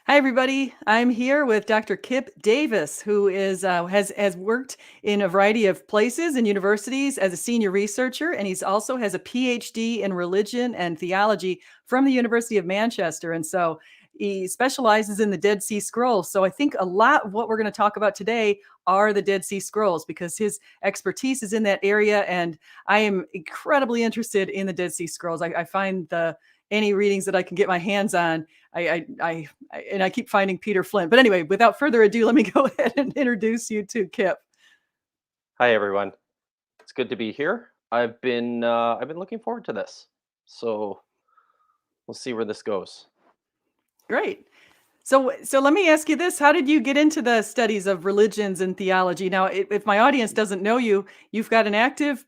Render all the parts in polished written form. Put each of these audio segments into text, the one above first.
Hi, everybody. I'm here with Dr. Kip Davis, who has worked in a variety of places and universities as a senior researcher, and he's also has a Ph.D. in religion and theology from the University of Manchester. And so he specializes in the Dead Sea Scrolls. So I think a lot of what we're going to talk about today are the Dead Sea Scrolls because his expertise is in that area, and I am incredibly interested in the Dead Sea Scrolls. I find any readings that I can get my hands on. I keep finding Peter Flint. But anyway, without further ado, let me go ahead and introduce you to Kip. Hi everyone. It's good to be here. I've been looking forward to this. So we'll see where this goes. Great. So let me ask you this: how did you get into the studies of religions and theology? Now, if my audience doesn't know you, you've got an active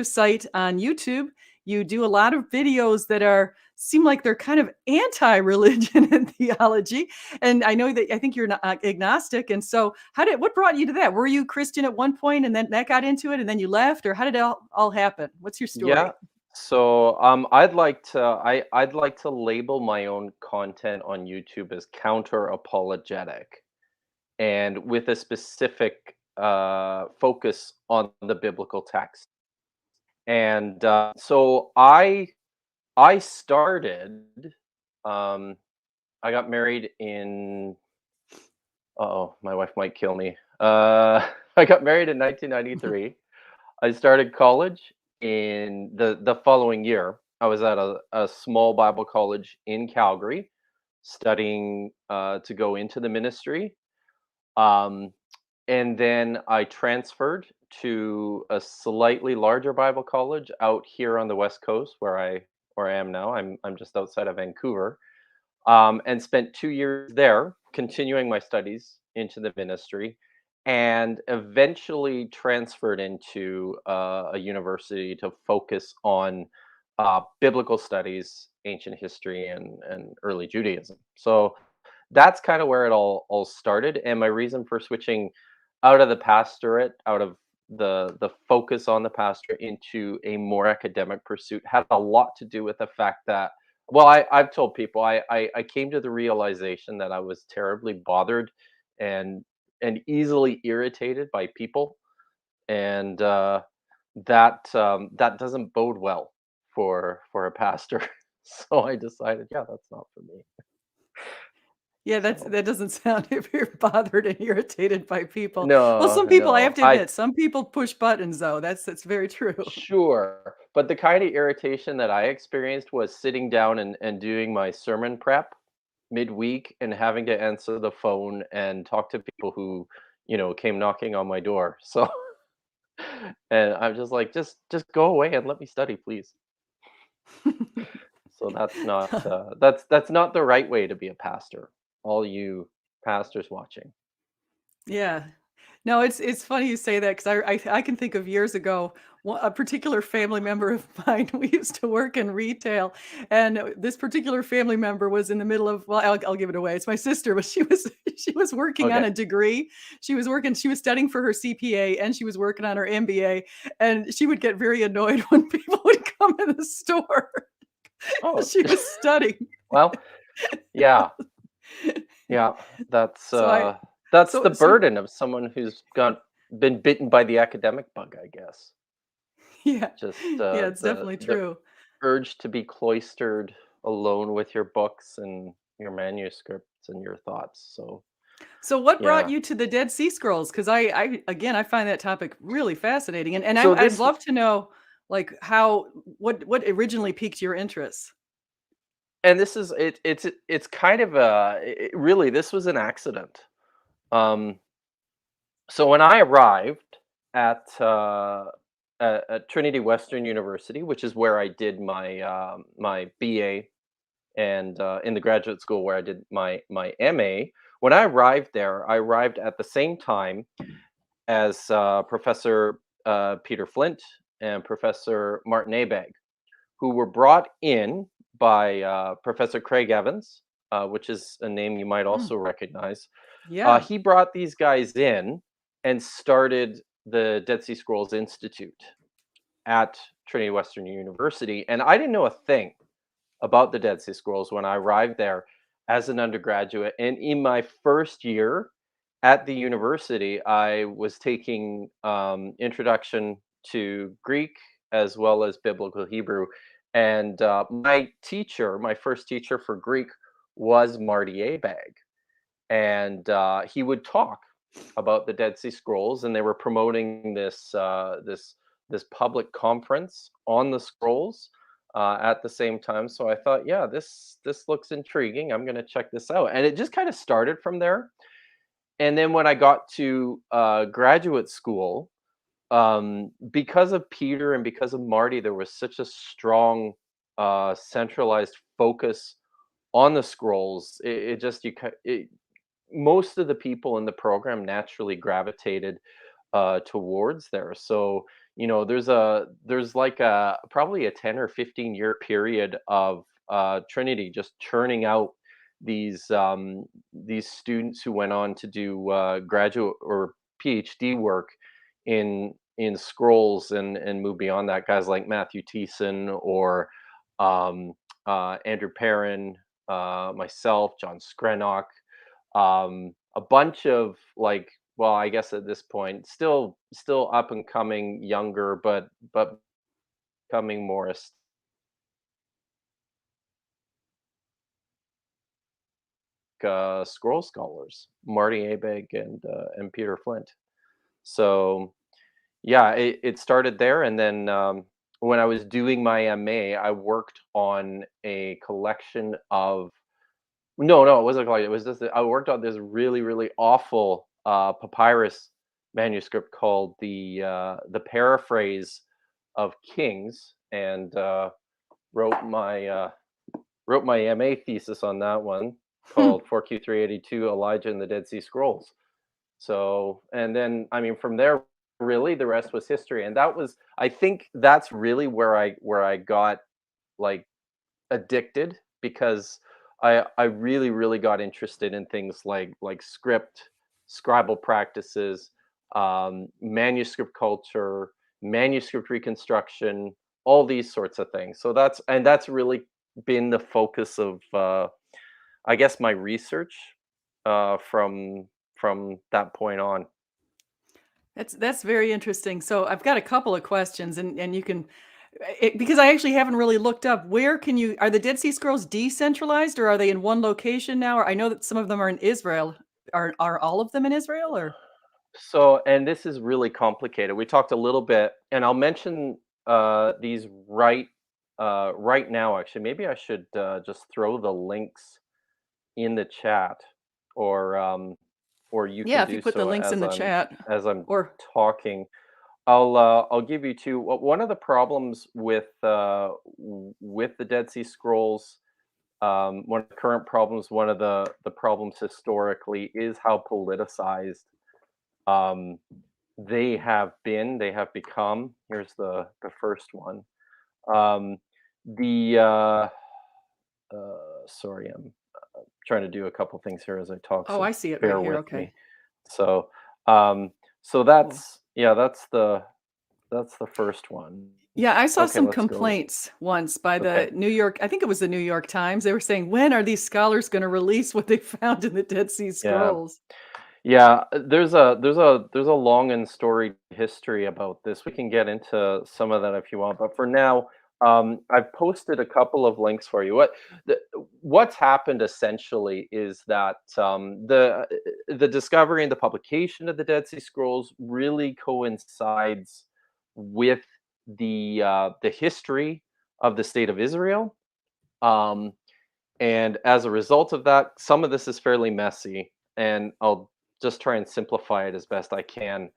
site on YouTube. You do a lot of videos that seem like they're kind of anti-religion and theology. And I know that I think you're not agnostic. And so, what brought you to that? Were you Christian at one point, and then that got into it, and then you left, or how did it all happen? What's your Yeah. story? I'd like to label my own content on YouTube as counter apologetic and with a specific focus on the biblical text. And so I started um I got married in oh my wife might kill me. I got married in 1993. I started college in the following year. I was at a small Bible college in Calgary, studying to go into the ministry. Um, and then I transferred to a slightly larger Bible college out here on the West Coast, where I am now. I'm just outside of Vancouver, and spent 2 years there, continuing my studies into the ministry, and eventually transferred into a university to focus on biblical studies, ancient history, and early Judaism. So that's kind of where it all started, and my reason for switching out of the pastorate, out of the focus on the pastorate into a more academic pursuit had a lot to do with the fact that well, I've told people I came to the realization that I was terribly bothered and easily irritated by people, and that doesn't bode well for a pastor. So I decided, yeah, that's not for me. Yeah, So that doesn't sound if you're bothered and irritated by people. Well, no, some people, I have no, to I admit, some people push buttons though. That's very true. sure, but the kind of irritation that I experienced was sitting down and doing my sermon prep midweek and having to answer the phone and talk to people who, came knocking on my door. So, and I'm just like, just go away and let me study, please. So that's not the right way to be a pastor. All you pastors watching. Yeah. No, it's funny you say that because I can think of years ago, a particular family member of mine. We used to work in retail, and this particular family member was in the middle of. Well, I'll give it away. It's my sister, but she was working on Okay. a degree. She was studying for her CPA, and she was working on her MBA. And she would get very annoyed when people would come in the store. Oh, She was studying. well, yeah. Yeah, that's So I uh that's the so burden of someone who's got been bitten by the academic bug, I guess. yeah. Just Yeah, it's definitely the true. urge to be cloistered alone with your books and your manuscripts and your thoughts. So, So what brought yeah. you to the Dead Sea Scrolls? Because I again, I find that topic really fascinating, and So I'd this love to know, like, what originally piqued your interest? and this is it's kind of really this was an accident. Um so when I arrived at at Trinity Western University, which is where I did my BA and in the graduate school where I did my MA. When I arrived there, I arrived at the same time as Professor Peter Flint and Professor Martin Abegg, who were brought in by Professor Craig Evans, which is a name you might Mm, also recognize. yeah. He brought these guys in and started the Dead Sea Scrolls Institute at Trinity Western University, and I didn't know a thing about the Dead Sea Scrolls when I arrived there. as an undergraduate. And in my first year at the university, I was taking introduction to Greek as well as biblical Hebrew. And my teacher, my first teacher for Greek, was Marty Abag, and he would talk about the Dead Sea Scrolls, and they were promoting this public conference on the scrolls at the same time. So I thought, yeah, this looks intriguing. I'm going to check this out, and it just kind of started from there. And then when I got to graduate school, because of Peter and because of Marty, there was such a strong centralized focus on the scrolls. It just most of the people in the program naturally gravitated towards there. So there's like a probably a 10 or 15-year period of Trinity just churning out these students who went on to do graduate or PhD work in scrolls and move beyond that. Guys like Matthew Thiessen or Andrew Perrin, myself, John Skrenok, a bunch of like, well, I guess at this point, still up and coming, younger, but becoming more scroll scholars, Marty Abeg and Peter Flint. So yeah, it started there, and then when I was doing my MA, I worked on a collection of no, it wasn't a collection. It was just I worked on this really, really awful papyrus manuscript called the Paraphrase of Kings, and wrote my uh, wrote my MA thesis on that one Hmm. called 4Q382 Elijah and the Dead Sea Scrolls. So, and then I mean from there really the rest was history, and that was I think that's really where I got like addicted, because I really really got interested in things like script, scribal practices, manuscript culture, manuscript reconstruction, all these sorts of things. So that's really been the focus of I guess my research from that point on. That's very interesting. So I've got a couple of questions, and you can because I actually haven't really looked up where can you are the Dead Sea Scrolls decentralized, or are they in one location now? Or I know that some of them are in Israel. Are all of them in Israel, or? So, and this is really complicated. We talked a little bit, and I'll mention these right now. Actually, maybe I should just throw the links in the chat, or or you Yeah, can if you do put the so links in the chat, as I'm or talking. I'll give you two. One of the problems with the Dead Sea Scrolls, one of the current problems, one of the problems historically, is how politicized um, they have become. Here's the first one. Um, the sorry, I'm trying to do a couple things here as I talk, oh, so I see it right bear here. with Okay, me. So so cool. that's yeah, that's the first one. Yeah, I saw Okay, some let's go. complaints once by Okay. the New York. I think it was the New York Times. They were saying, "When are these scholars going to release what they found in the Dead Sea Yeah. Scrolls?" Yeah, there's a long and storied history about this. We can get into some of that if you want, but for now, I've posted a couple of links for you. What's happened essentially is that the discovery and the publication of the Dead Sea Scrolls really coincides with the history of the state of Israel. Um, and as a result of that, some of this is fairly messy, and I'll just try and simplify it as best I can.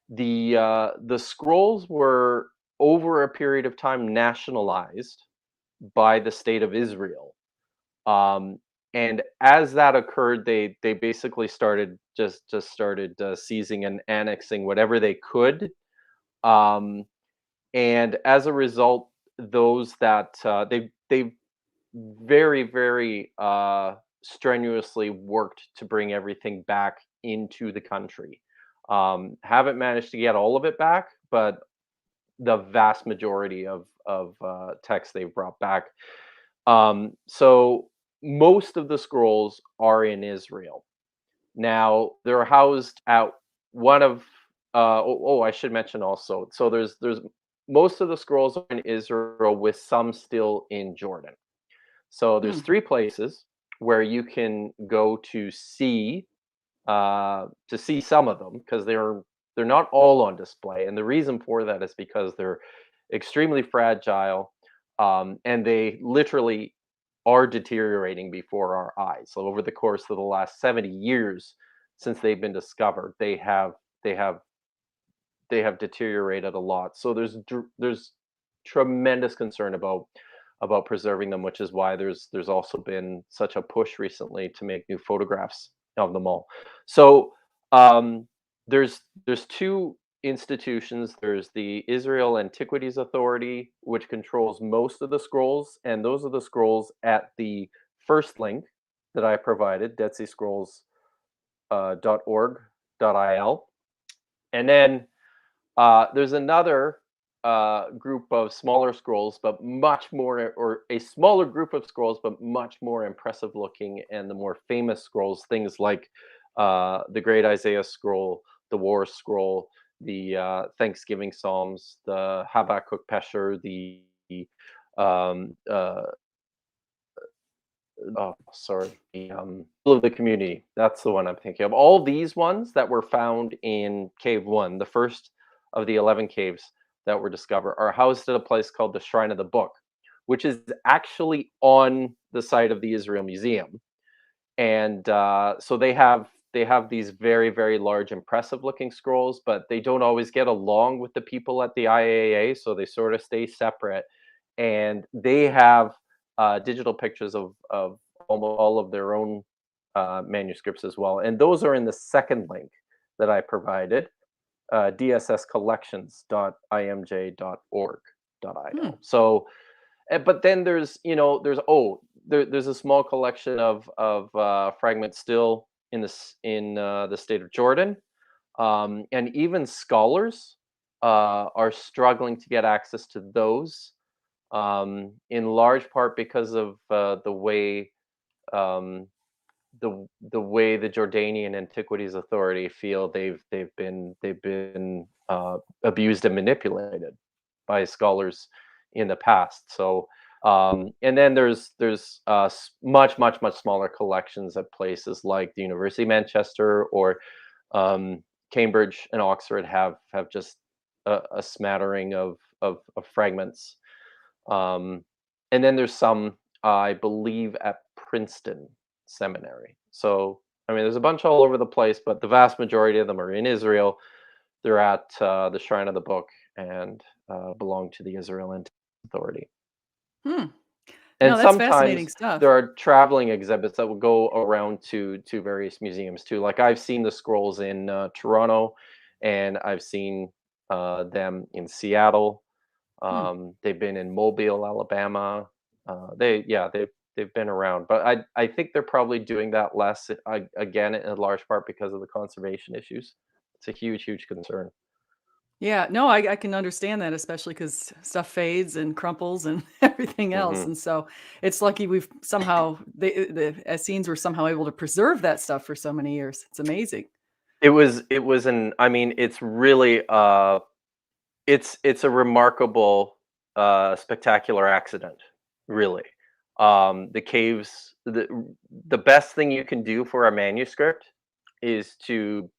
The scrolls were over a period of time nationalized by the state of Israel. Um, and as that occurred, they basically just started seizing and annexing whatever they could. Um, and as a result, those that they very, very strenuously worked to bring everything back into the country. Haven't managed to get all of it back, but the vast majority of text they've brought back. So most of the scrolls are in Israel. Now they're housed at one of I should mention also. So there's most of the scrolls are in Israel with some still in Jordan. So there's Hmm. three places where you can go to see some of them because they're not all on display, and the reason for that is because they're extremely fragile, and they literally are deteriorating before our eyes. So over the course of the last 70 years since they've been discovered, they have they have deteriorated a lot. So there's tremendous concern about preserving them, which is why there's also been such a push recently to make new photographs of them all. So um, there's two institutions. There's the Israel Antiquities Authority, which controls most of the scrolls, and those are the scrolls at the first link that I provided, Dead Sea Scrolls .org.il, and then there's another group of smaller scrolls, but much more, or a smaller group of scrolls, but much more impressive looking, and the more famous scrolls, things like the Great Isaiah Scroll, the War Scroll, the Thanksgiving Psalms, the Habakkuk Pesher, the um, uh, oh, sorry, the of the Community. That's the one I'm thinking of. All these ones that were found in Cave One, the first of the 11 caves that were discovered, are housed at a place called the Shrine of the Book, which is actually on the site of the Israel Museum. And so they have these very, very large, impressive looking scrolls, but they don't always get along with the people at the IAA, so they sort of stay separate. And they have digital pictures of almost all of their own manuscripts as well, and those are in the second link that I provided, Hmm. dsscollections.imj.org.il. So but then there's a small collection of fragments still in the state of Jordan, and even scholars are struggling to get access to those, in large part because of um, the way the Jordanian Antiquities Authority feel they've been abused and manipulated by scholars in the past. So and then there's much smaller collections at places like the University of Manchester or um, Cambridge and Oxford have just a smattering of fragments, and then there's some, I believe, at Princeton Seminary. So, I mean, there's a bunch all over the place, but the vast majority of them are in Israel. They're at the Shrine of the Book and belong to the Israel Antiquities Authority. Hmm. And No, that's fascinating sometimes there stuff. are traveling exhibits that will go around to various museums too. Like I've seen the scrolls in Toronto, and I've seen them in Seattle. Hmm. They've been in Mobile, Alabama. They've been around, but I think they're probably doing that less, again, in large part because of the conservation issues. It's a huge concern. Yeah, no, I can understand that, especially because stuff fades and crumples and everything else, hmm and so it's lucky we've somehow the Essenes were somehow able to preserve that stuff for so many years. It's amazing. it was an I mean, it's really it's a remarkable, spectacular accident, really. The caves, the best thing you can do for a manuscript is to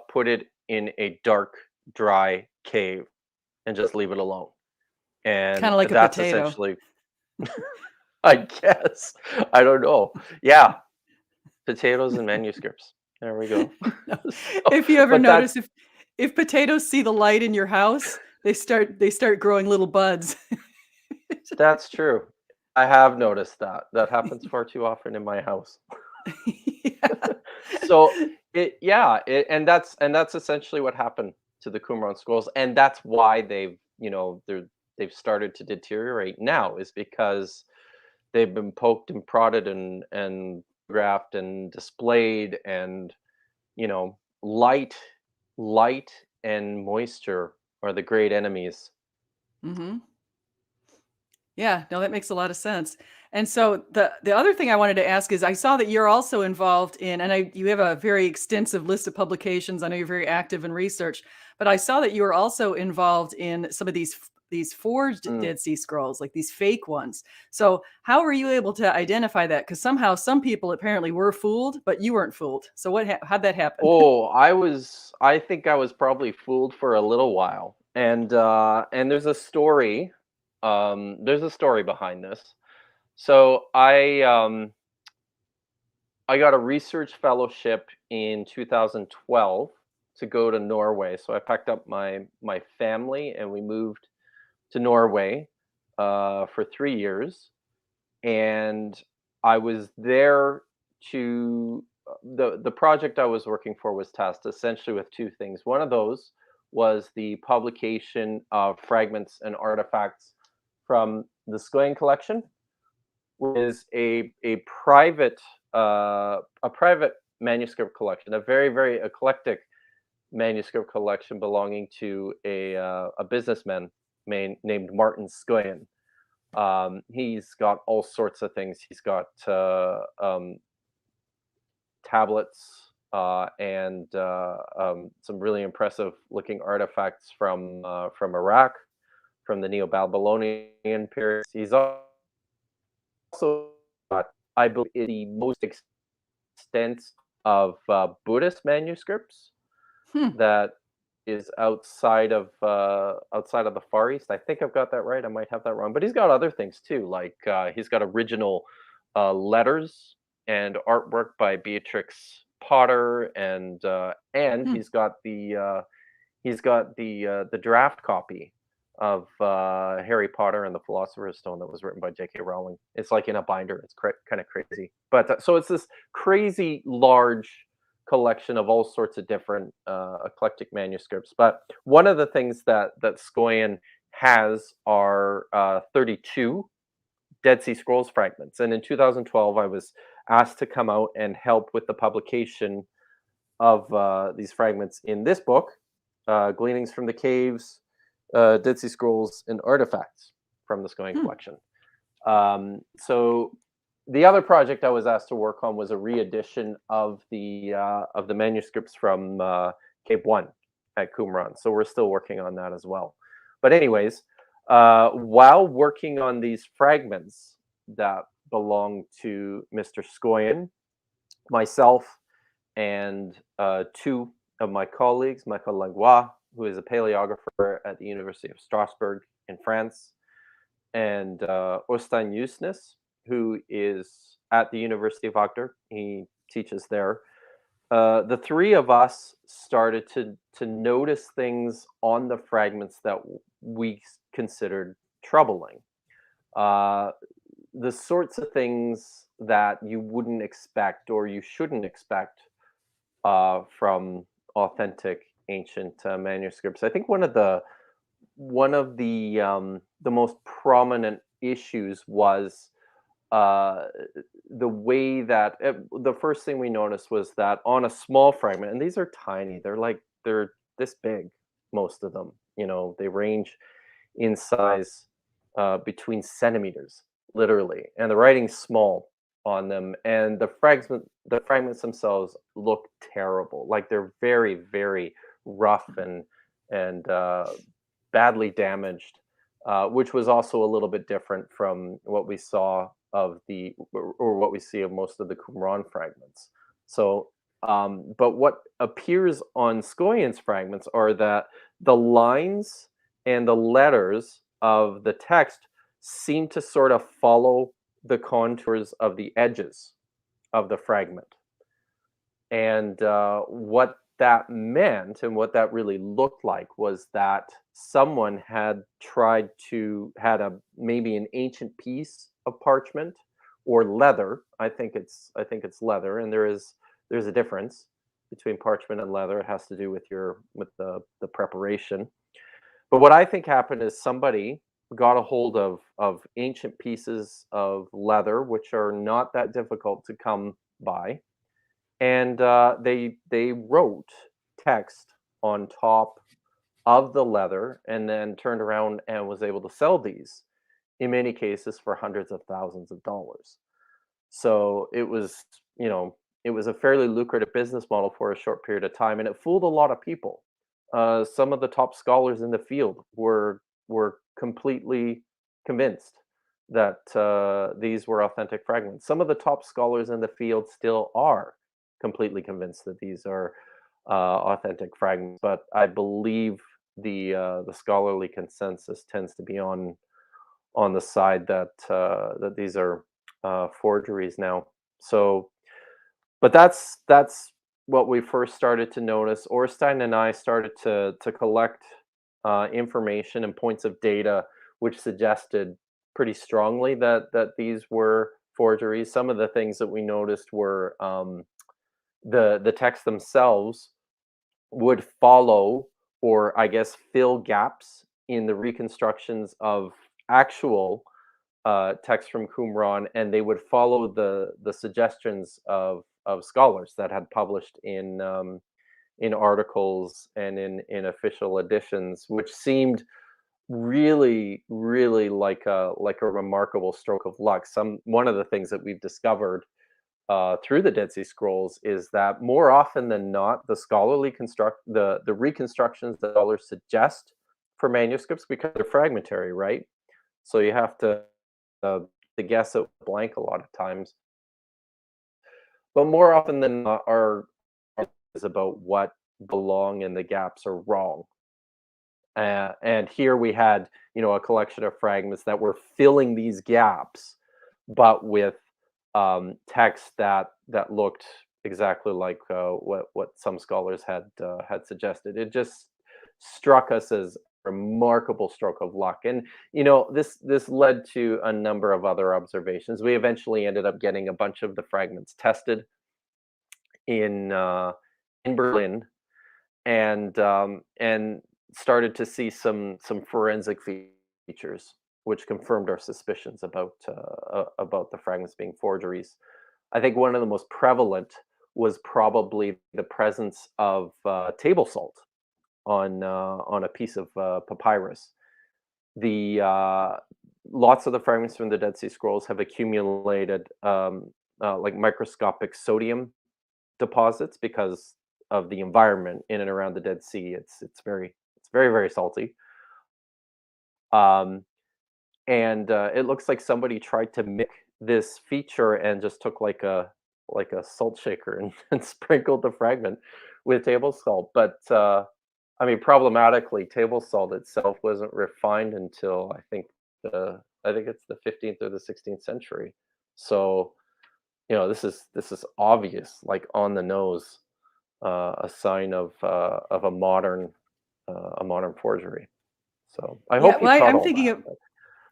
put it in a dark, dry cave and just leave it alone. And Kinda like a that's potato. essentially, I guess, I don't know. Yeah, potatoes and manuscripts. There we go. No. So, If you ever but notice that's if potatoes see the light in your house, they start growing little buds. that's true. I have noticed that. That happens far too often in my house. Yeah. So and that's essentially what happened to the Qumran scrolls, and that's why they've started to deteriorate now, is because they've been poked and prodded and graphed and displayed, and light and moisture are the great enemies. Mhm. Yeah, no, that makes a lot of sense. And so the other thing I wanted to ask is I saw that you're also involved in, and you have a very extensive list of publications. I know you're very active in research, but I saw that you were also involved in some of these forged Mm. Dead Sea Scrolls, like these fake ones. So how were you able to identify that? Because somehow some people apparently were fooled, but you weren't fooled. So how'd that happen? Oh, I think I was probably fooled for a little while. And there's a story behind this. So I got a research fellowship in 2012 to go to Norway. So I packed up my family and we moved to Norway for 3 years. And I was there to the project I was working for was tasked essentially with two things. One of those was the publication of fragments and artifacts from the Skoyen collection, which is a private manuscript collection, a very eclectic manuscript collection belonging to a businessman named Martin Skoyen. He's got all sorts of things. He's got tablets and some really impressive looking artifacts from Iraq, from the Neo-Babylonian period. He's also got, I believe, the most extent of Buddhist manuscripts Hmm. that is outside of the Far East. I think I've got that right. I might have that wrong, but he's got other things too. Like he's got original letters and artwork by Beatrix Potter, and Hmm. he's got the draft copy of Harry Potter and the Philosopher's Stone that was written by J.K. Rowling. It's like in a binder. It's kind of crazy, but so it's this crazy large collection of all sorts of different eclectic manuscripts. But one of the things that Skoyen has are 32 Dead Sea Scrolls fragments, and in 2012 I was asked to come out and help with the publication of these fragments in this book, Gleanings from the Caves, Dead Sea Scrolls, and Artifacts from the Skoyen Hmm. collection. So the other project I was asked to work on was a re-edition of the manuscripts from Cape One at Qumran. So we're still working on that as well. But anyways, while working on these fragments that belong to Mr. Skoyen, myself and two of my colleagues, Michael Langlois, who is a paleographer at the University of Strasbourg in France, and Ostan Yusnes, who is at the University of Agder. He teaches there. The three of us started to notice things on the fragments that we considered troubling. Uh, the sorts of things that you wouldn't expect or you shouldn't expect from authentic ancient manuscripts. I think one of the most prominent issues was uh, the way that the first thing we noticed was that on a small fragment, and these are tiny, they're this big, most of them. You know, they range in size between centimeters, literally, and the writing's small on them, and the fragments themselves look terrible. Like they're very rough and badly damaged, which was also a little bit different from what we saw of or what we see of most of the Qumran fragments. So, but what appears on Skoyen's fragments are that the lines and the letters of the text seem to sort of follow the contours of the edges of the fragment. And what that meant and what that really looked like was that someone had maybe an ancient piece of parchment or leather. I think it's leather, and there's a difference between parchment and leather. It has to do with the preparation. But what I think happened is somebody got a hold of ancient pieces of leather, which are not that difficult to come by, and they wrote text on top of the leather, and then turned around and was able to sell these. in many cases for hundreds of thousands of dollars. So it was, it was a fairly lucrative business model for a short period of time, and it fooled a lot of people. Some of the top scholars in the field were completely convinced that these were authentic fragments. Some of the top scholars in the field still are completely convinced that these are authentic fragments. But I believe the scholarly consensus tends to be on the side that that these are forgeries now. So, but that's what we first started to notice. Orstein and I started to collect information and points of data, which suggested pretty strongly that these were forgeries. Some of the things that we noticed were the texts themselves would follow, or I guess fill gaps in the reconstructions of actual text from Qumran, and they would follow the suggestions of scholars that had published in articles and in official editions, which seemed really like a remarkable stroke of luck. One of the things that we've discovered through the Dead Sea Scrolls is that more often than not, the reconstructions that scholars suggest for manuscripts, because they're fragmentary, right? So you have uh, to guess it blank a lot of times. But more often than not, are is about what belong in the gaps are wrong. And here we had, a collection of fragments that were filling these gaps, but with text that looked exactly like what some scholars had suggested. It just struck us as a remarkable stroke of luck, and this led to a number of other observations. We eventually ended up getting a bunch of the fragments tested in in Berlin, and started to see some forensic features, which confirmed our suspicions about the fragments being forgeries. I think one of the most prevalent was probably the presence of table salt on a piece of papyrus. The Lots of the fragments from the Dead Sea Scrolls have accumulated like microscopic sodium deposits because of the environment in and around the Dead Sea. It's very salty. Um, and it looks like somebody tried to mimic this feature and just took like a salt shaker and, and sprinkled the fragment with table salt. But I mean, problematically, table salt itself wasn't refined until I think it's the 15th or the 16th century. So this is obvious, like on the nose, a sign of a modern forgery. So I Yeah, hope you well, caught I'm all thinking that. of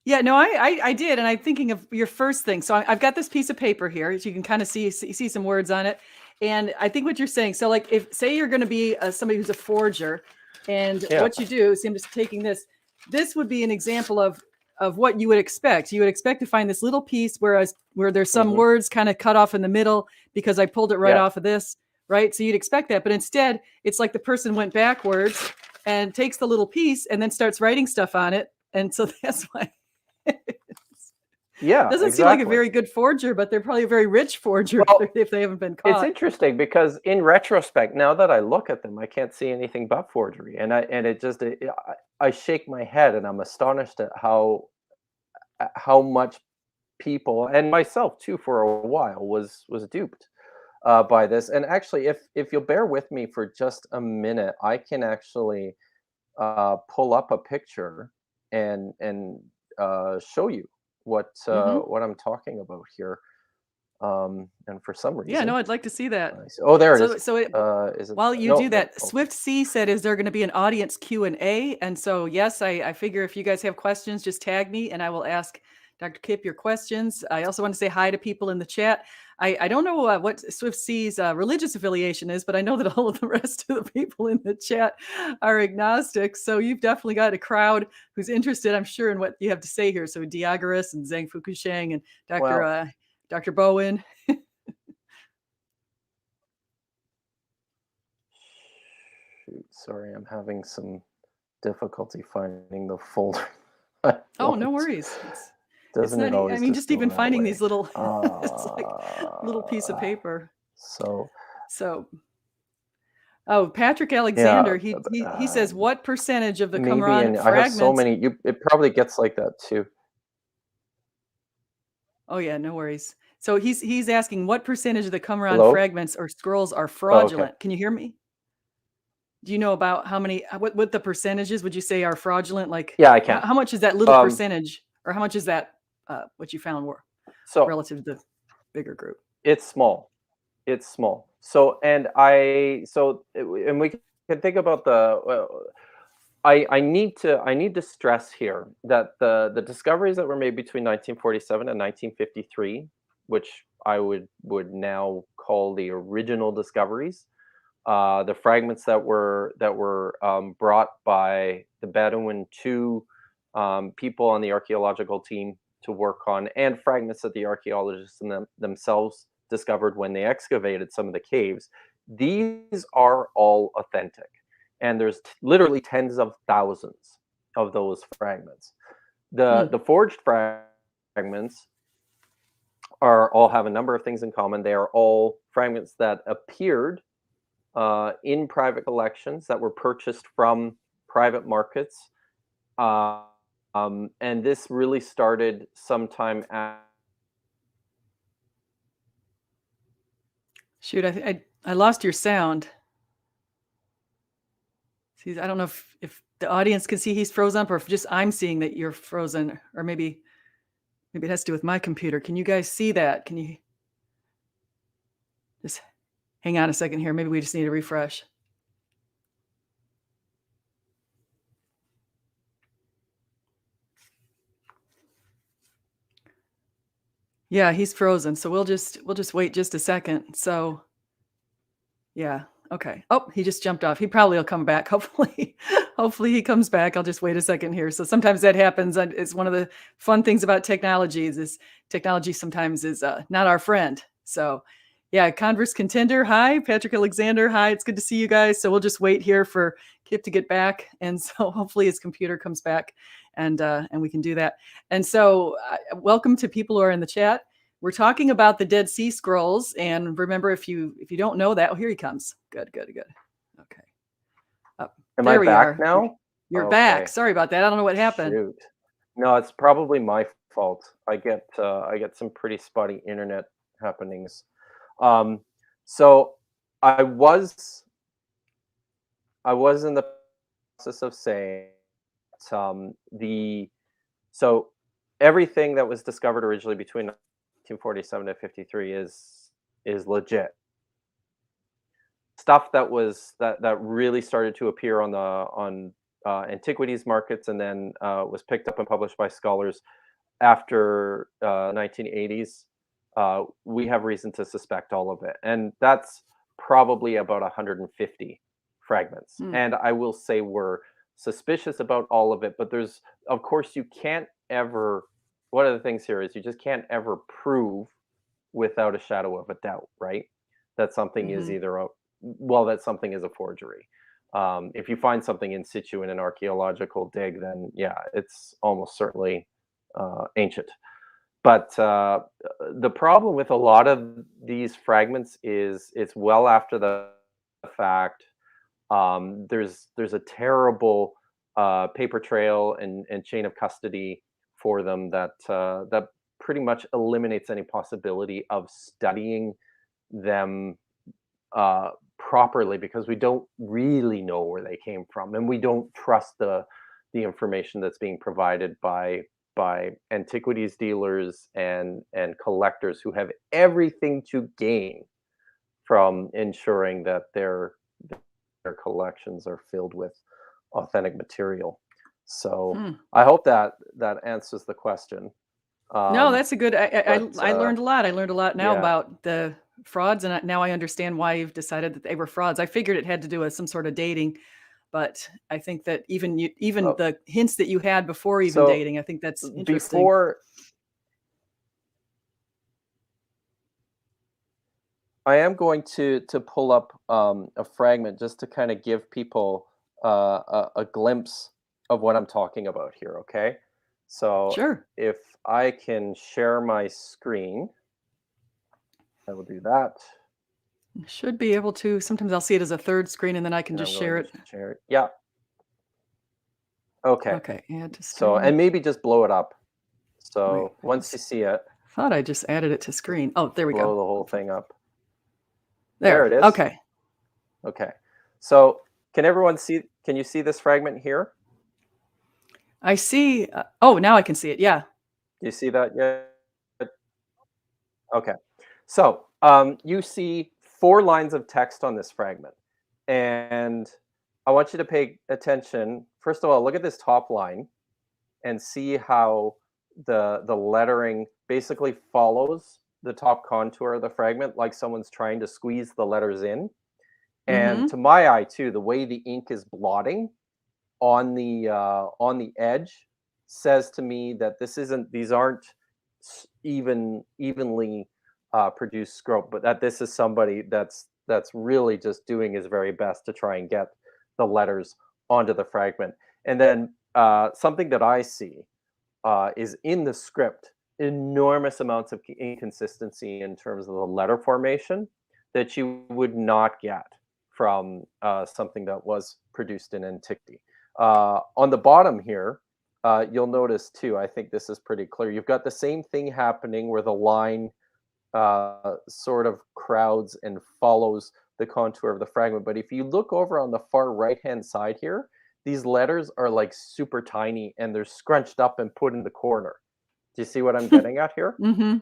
yeah, no, I did, and I'm thinking of your first thing. So I've got this piece of paper here, as you can kind of see some words on it, and I think what you're saying. So, like, if say you're going to be somebody who's a forger, and Yeah. what you do is I'm just taking this. This would be an example of what you would expect. You would expect to find this little piece, where there's some Hmm. words kind of cut off in the middle because I pulled it right Yeah. off of this, right? So you'd expect that, but instead, it's like the person went backwards and takes the little piece and then starts writing stuff on it, and so that's why. Yeah. Doesn't seem like a Exactly. very good forger, but they're probably a very rich forger Well, if they haven't been it's caught. interesting because in retrospect, now that I look at them, I can't see anything but forgery, and I shake my head, and I'm astonished at how much people, and myself too, for a while was duped by this. And actually, if you'll bear with me for just a minute, I can actually pull up a picture and show you Mhm. what I'm talking about here. And for some Yeah, no, reason, I'd like to see that. oh, there it So is. so it Is it? while you No, do no. that, Okay. Swift C said, "Is there gonna be an audience Q&A?" And so, yes, I figure if you guys have questions, just tag me and I will ask Dr. Kipp your questions. I also want to say hi to people in the chat. I don't know what Swift C's religious affiliation is, but I know that all of the rest of the people in the chat are agnostic. So you've definitely got a crowd who's interested, I'm sure, in what you have to say here. So Diagoras and Zhang Fukusheng and Well, Dr. Bowen. shoot, sorry, I'm having some difficulty finding the folder I Oh, no want. worries. It's Doesn't not. it I always mean, just just go even that finding way? these little. It's like little piece of paper. So So, oh, Patrick yeah, Alexander. He says what percentage of the maybe, Qumran and I have so fragments? many. It probably gets like that too. Oh yeah, no worries. So he's asking what percentage of the Qumran Hello? fragments or scrolls are Oh, okay. fraudulent? Can you hear me? Do you know about how many? What the percentages would you say are fraudulent? Like Yeah, I can. how much is that little Um, percentage, or how much is that what you found were so relative to the bigger group? it's small. It's small. And we can think about I need to stress here that the discoveries that were made between 1947 and 1953, which I would now call the original discoveries, the fragments that were brought by the Bedouin to people on the archaeological team to work on, and fragments that the archaeologists themselves discovered when they excavated some of the caves. These are all authentic, and there's literally tens of thousands of those fragments. Hmm. The forged fragments are all have a number of things in common. They are all fragments that appeared in private collections that were purchased from private markets. Uh, and this really started sometime at. Shoot, I lost your sound. See, I don't know if the audience can see he's frozen up, or if just I'm seeing that you're frozen, or maybe it has to do with my computer. Can you guys see that? Can you just hang on a second here? Maybe we just need a refresh. Yeah, he's frozen. So we'll just wait just a second. So yeah. Okay. Oh, he just jumped off. He probably will come back. Hopefully, hopefully he comes back. I'll just wait a second here. So sometimes that happens. And it's one of the fun things about technology is this technology sometimes is not our friend. So yeah, Converse Contender. Hi, Patrick Alexander. Hi, it's good to see you guys. So we'll just wait here for Kip to get back, and so hopefully his computer comes back, and we can do that. And so welcome to people who are in the chat. We're talking about the Dead Sea Scrolls, and remember, if you don't know that, oh, here he comes. Good, good, good. Okay, Am I there we back are. now? You're back. Okay. Sorry about that. I don't know what happened. Shoot. No, it's probably my fault. I get some pretty spotty internet happenings. Um, so I was I was in the process of saying the so everything that was discovered originally between 1947 and 53 is legit. Stuff that really started to appear on antiquities markets, and then was picked up and published by scholars after 1980s. We have reason to suspect all of it, and that's probably about 150 fragments. Hmm. And I will say we're suspicious about all of it, but there's, of course, you can't ever. One of the things here is you just can't ever prove without a shadow of a doubt, right? That something is Mm-hmm. either a well, that something is a forgery. If you find something in situ in an archaeological dig, then yeah, it's almost certainly ancient. But the problem with a lot of these fragments is it's well after the fact. There's a terrible paper trail and chain of custody for them that pretty much eliminates any possibility of studying them properly, because we don't really know where they came from, and we don't trust the information that's being provided by antiquities dealers and collectors who have everything to gain from ensuring that their collections are filled with authentic material. So Hmm. I hope that answers the question. No, Um, that's a good. but I learned a lot. I learned a lot now yeah. about the frauds, and now I understand why you've decided that they were frauds. I figured it had to do with some sort of dating, but I think that even Oh, the hints that you had before even so dating, I think that's interesting. before I am going to pull up a fragment just to kind of give people a glimpse of what I'm talking about here. Okay, So Sure. if I can share my screen, I will do that. Should be able to. Sometimes I'll see it as a third screen and then I can And just I'm going share to it. share it. Yeah. Okay. Okay, add to So, screen. and maybe just blow it up. Wait, So once you see it, thought I just added it to just screen. Oh, there we blow go. the whole thing up. There There. it is. Okay. Okay. So can everyone see, can you see this fragment here? I see. Oh, now I can see it. Yeah. Do you see that yet? Okay. So you see 4 lines of text on this fragment. And I want you to pay attention. First of all, look at this top line and see how the lettering basically follows the top contour of the fragment, like someone's trying to squeeze the letters in. And Mm-hmm. to my eye too, the way the ink is blotting on the edge says to me that these aren't evenly produced scrope, but that this is somebody that's really just doing his very best to try and get the letters onto the fragment. And then something that I see is in the script enormous amounts of inconsistency in terms of the letter formation that you would not get from something that was produced in antiquity. On the bottom here, you'll notice too, I think this is pretty clear. You've got the same thing happening where the line sort of crowds and follows the contour of the fragment. But if you look over on the far right-hand side here, these letters are like super tiny and they're scrunched up and put in the corner. Do you see what I'm getting at here? Mm-hmm.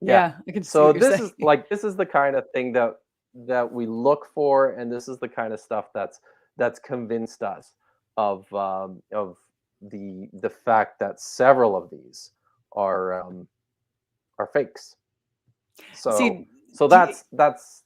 Yeah. Yeah, I can see So what you're this saying. is like this is the kind of thing that we look for, and this is the kind of stuff that's convinced us of the fact that several of these are fakes. So See, so do you, that's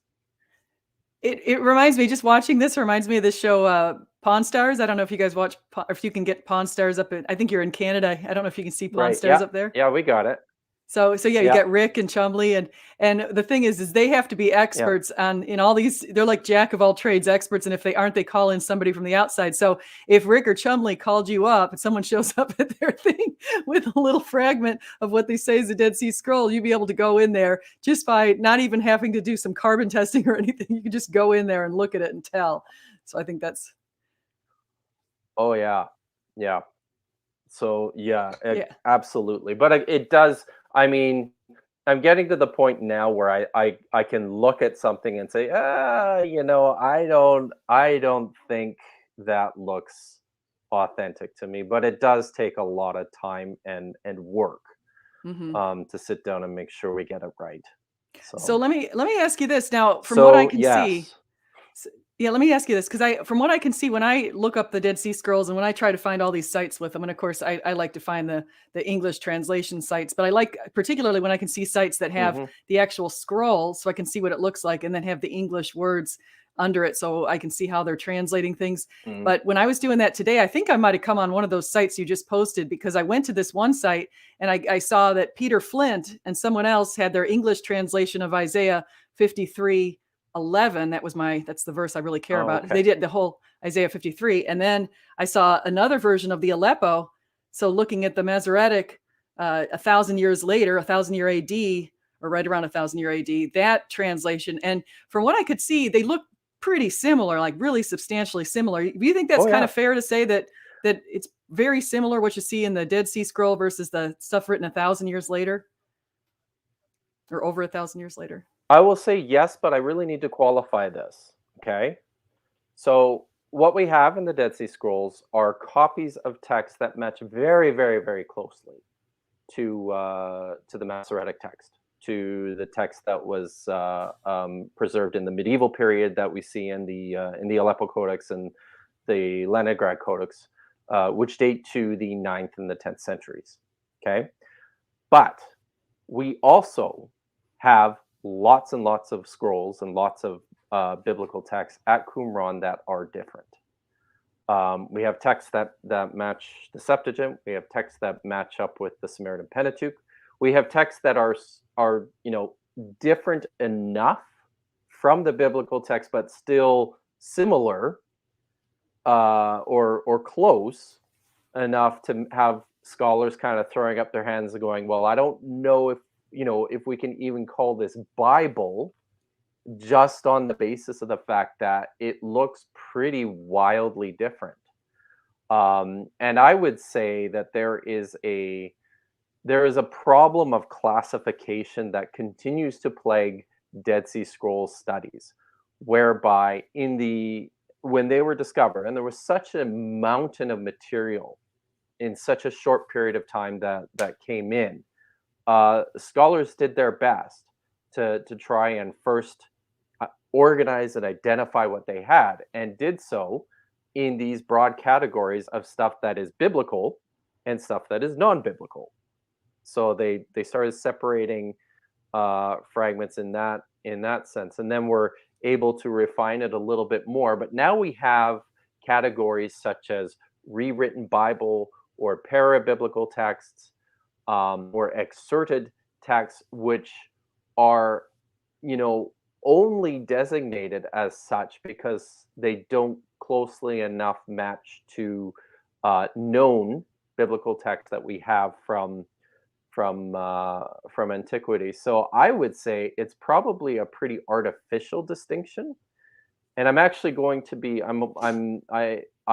it reminds me, just watching this reminds me of this show, Pawn Stars. I don't know if you guys watch, if you can get Pawn Stars up I think you're in Canada. I don't know if you can see Pawn right. Stars Yeah. up there. Yeah, we got it. So yeah, you Yeah. got Rick and Chumley, and the thing is they have to be Yeah. experts on in all these. They're like jack of all trades experts, and if they aren't, they call in somebody from the outside. So if Rick or Chumley called you up and someone shows up at their thing with a little fragment of what they say is a Dead Sea Scroll, you'd be able to go in there just by not even having to do some carbon testing or anything. You can just go in there and look at it and tell. So I think that's Oh yeah. Yeah. So yeah, yeah. absolutely. But it does. I mean, I'm getting to the point now where I can look at something and say, I don't think that looks authentic to me. But it does take a lot of time and work Hmm. to sit down and make sure we get it right. So So let me ask you this now. From what I so can see, yes. S yeah, let me ask you this, because from what I can see, when I look up the Dead Sea Scrolls and when I try to find all these sites with them, and of course, I like to find the English translation sites, but I like particularly when I can see sites that have Hmm. the actual scroll, so I can see what it looks like, and then have the English words under it, so I can see how they're translating things. Hmm. But when I was doing that today, I think I might have come on one of those sites you just posted, because I went to this one site and I saw that Peter Flint and someone else had their English translation of Isaiah 53:11. That's the verse I really care Oh, about. They okay. did the whole Isaiah 53. And then I saw another version of the Aleppo. So looking at the Masoretic, 1,000 years later, 1,000 year AD, or right around 1,000 year AD, that translation. And from what I could see, they look pretty similar, like really substantially similar. Do you think that's Oh kind yeah. of fair to say that it's very similar what you see in the Dead Sea Scroll versus the stuff written 1,000 years later, or over 1,000 years later? I will say yes, but I really need to qualify this. Okay. So what we have in the Dead Sea Scrolls are copies of text that match very, very, very closely to the Masoretic text, to the text that was preserved in the medieval period that we see in the Aleppo Codex and the Leningrad Codex, which date to the 9th and the 10th centuries. Okay, but we also have lots and lots of scrolls and lots of biblical texts at Qumran that are different. We have texts that match the Septuagint. We have texts that match up with the Samaritan Pentateuch. We have texts that are different enough from the biblical text, but still similar or close enough to have scholars kind of throwing up their hands and going, well, I don't know if, if we can even call this Bible, just on the basis of the fact that it looks pretty wildly different. And I would say that there is a problem of classification that continues to plague Dead Sea Scrolls studies, whereby when they were discovered, and there was such a mountain of material in such a short period of time that came in, scholars did their best to try and first organize and identify what they had, and did so in these broad categories of stuff that is biblical and stuff that is non-biblical. So they started separating fragments in that sense, and then we're able to refine it a little bit more. But now we have categories such as rewritten Bible or parabiblical texts, or excerpted texts, which are, only designated as such because they don't closely enough match to known biblical texts that we have from antiquity. So I would say it's probably a pretty artificial distinction. And I'm actually going to be I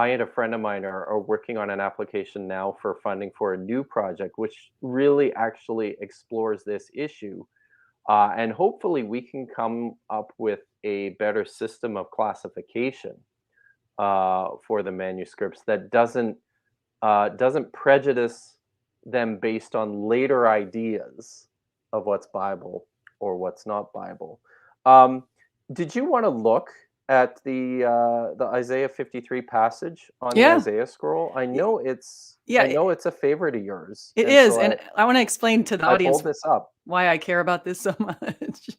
and a friend of mine are working on an application now for funding for a new project, which really actually explores this issue. And hopefully we can come up with a better system of classification for the manuscripts that doesn't prejudice them based on later ideas of what's Bible or what's not Bible. Did you want to look at the Isaiah 53 passage on the Yeah. Isaiah scroll? I know it's Yeah, I know it's a favorite of yours. it And is. so And I want to explain to the I audience pulled this up. why I care about this so much.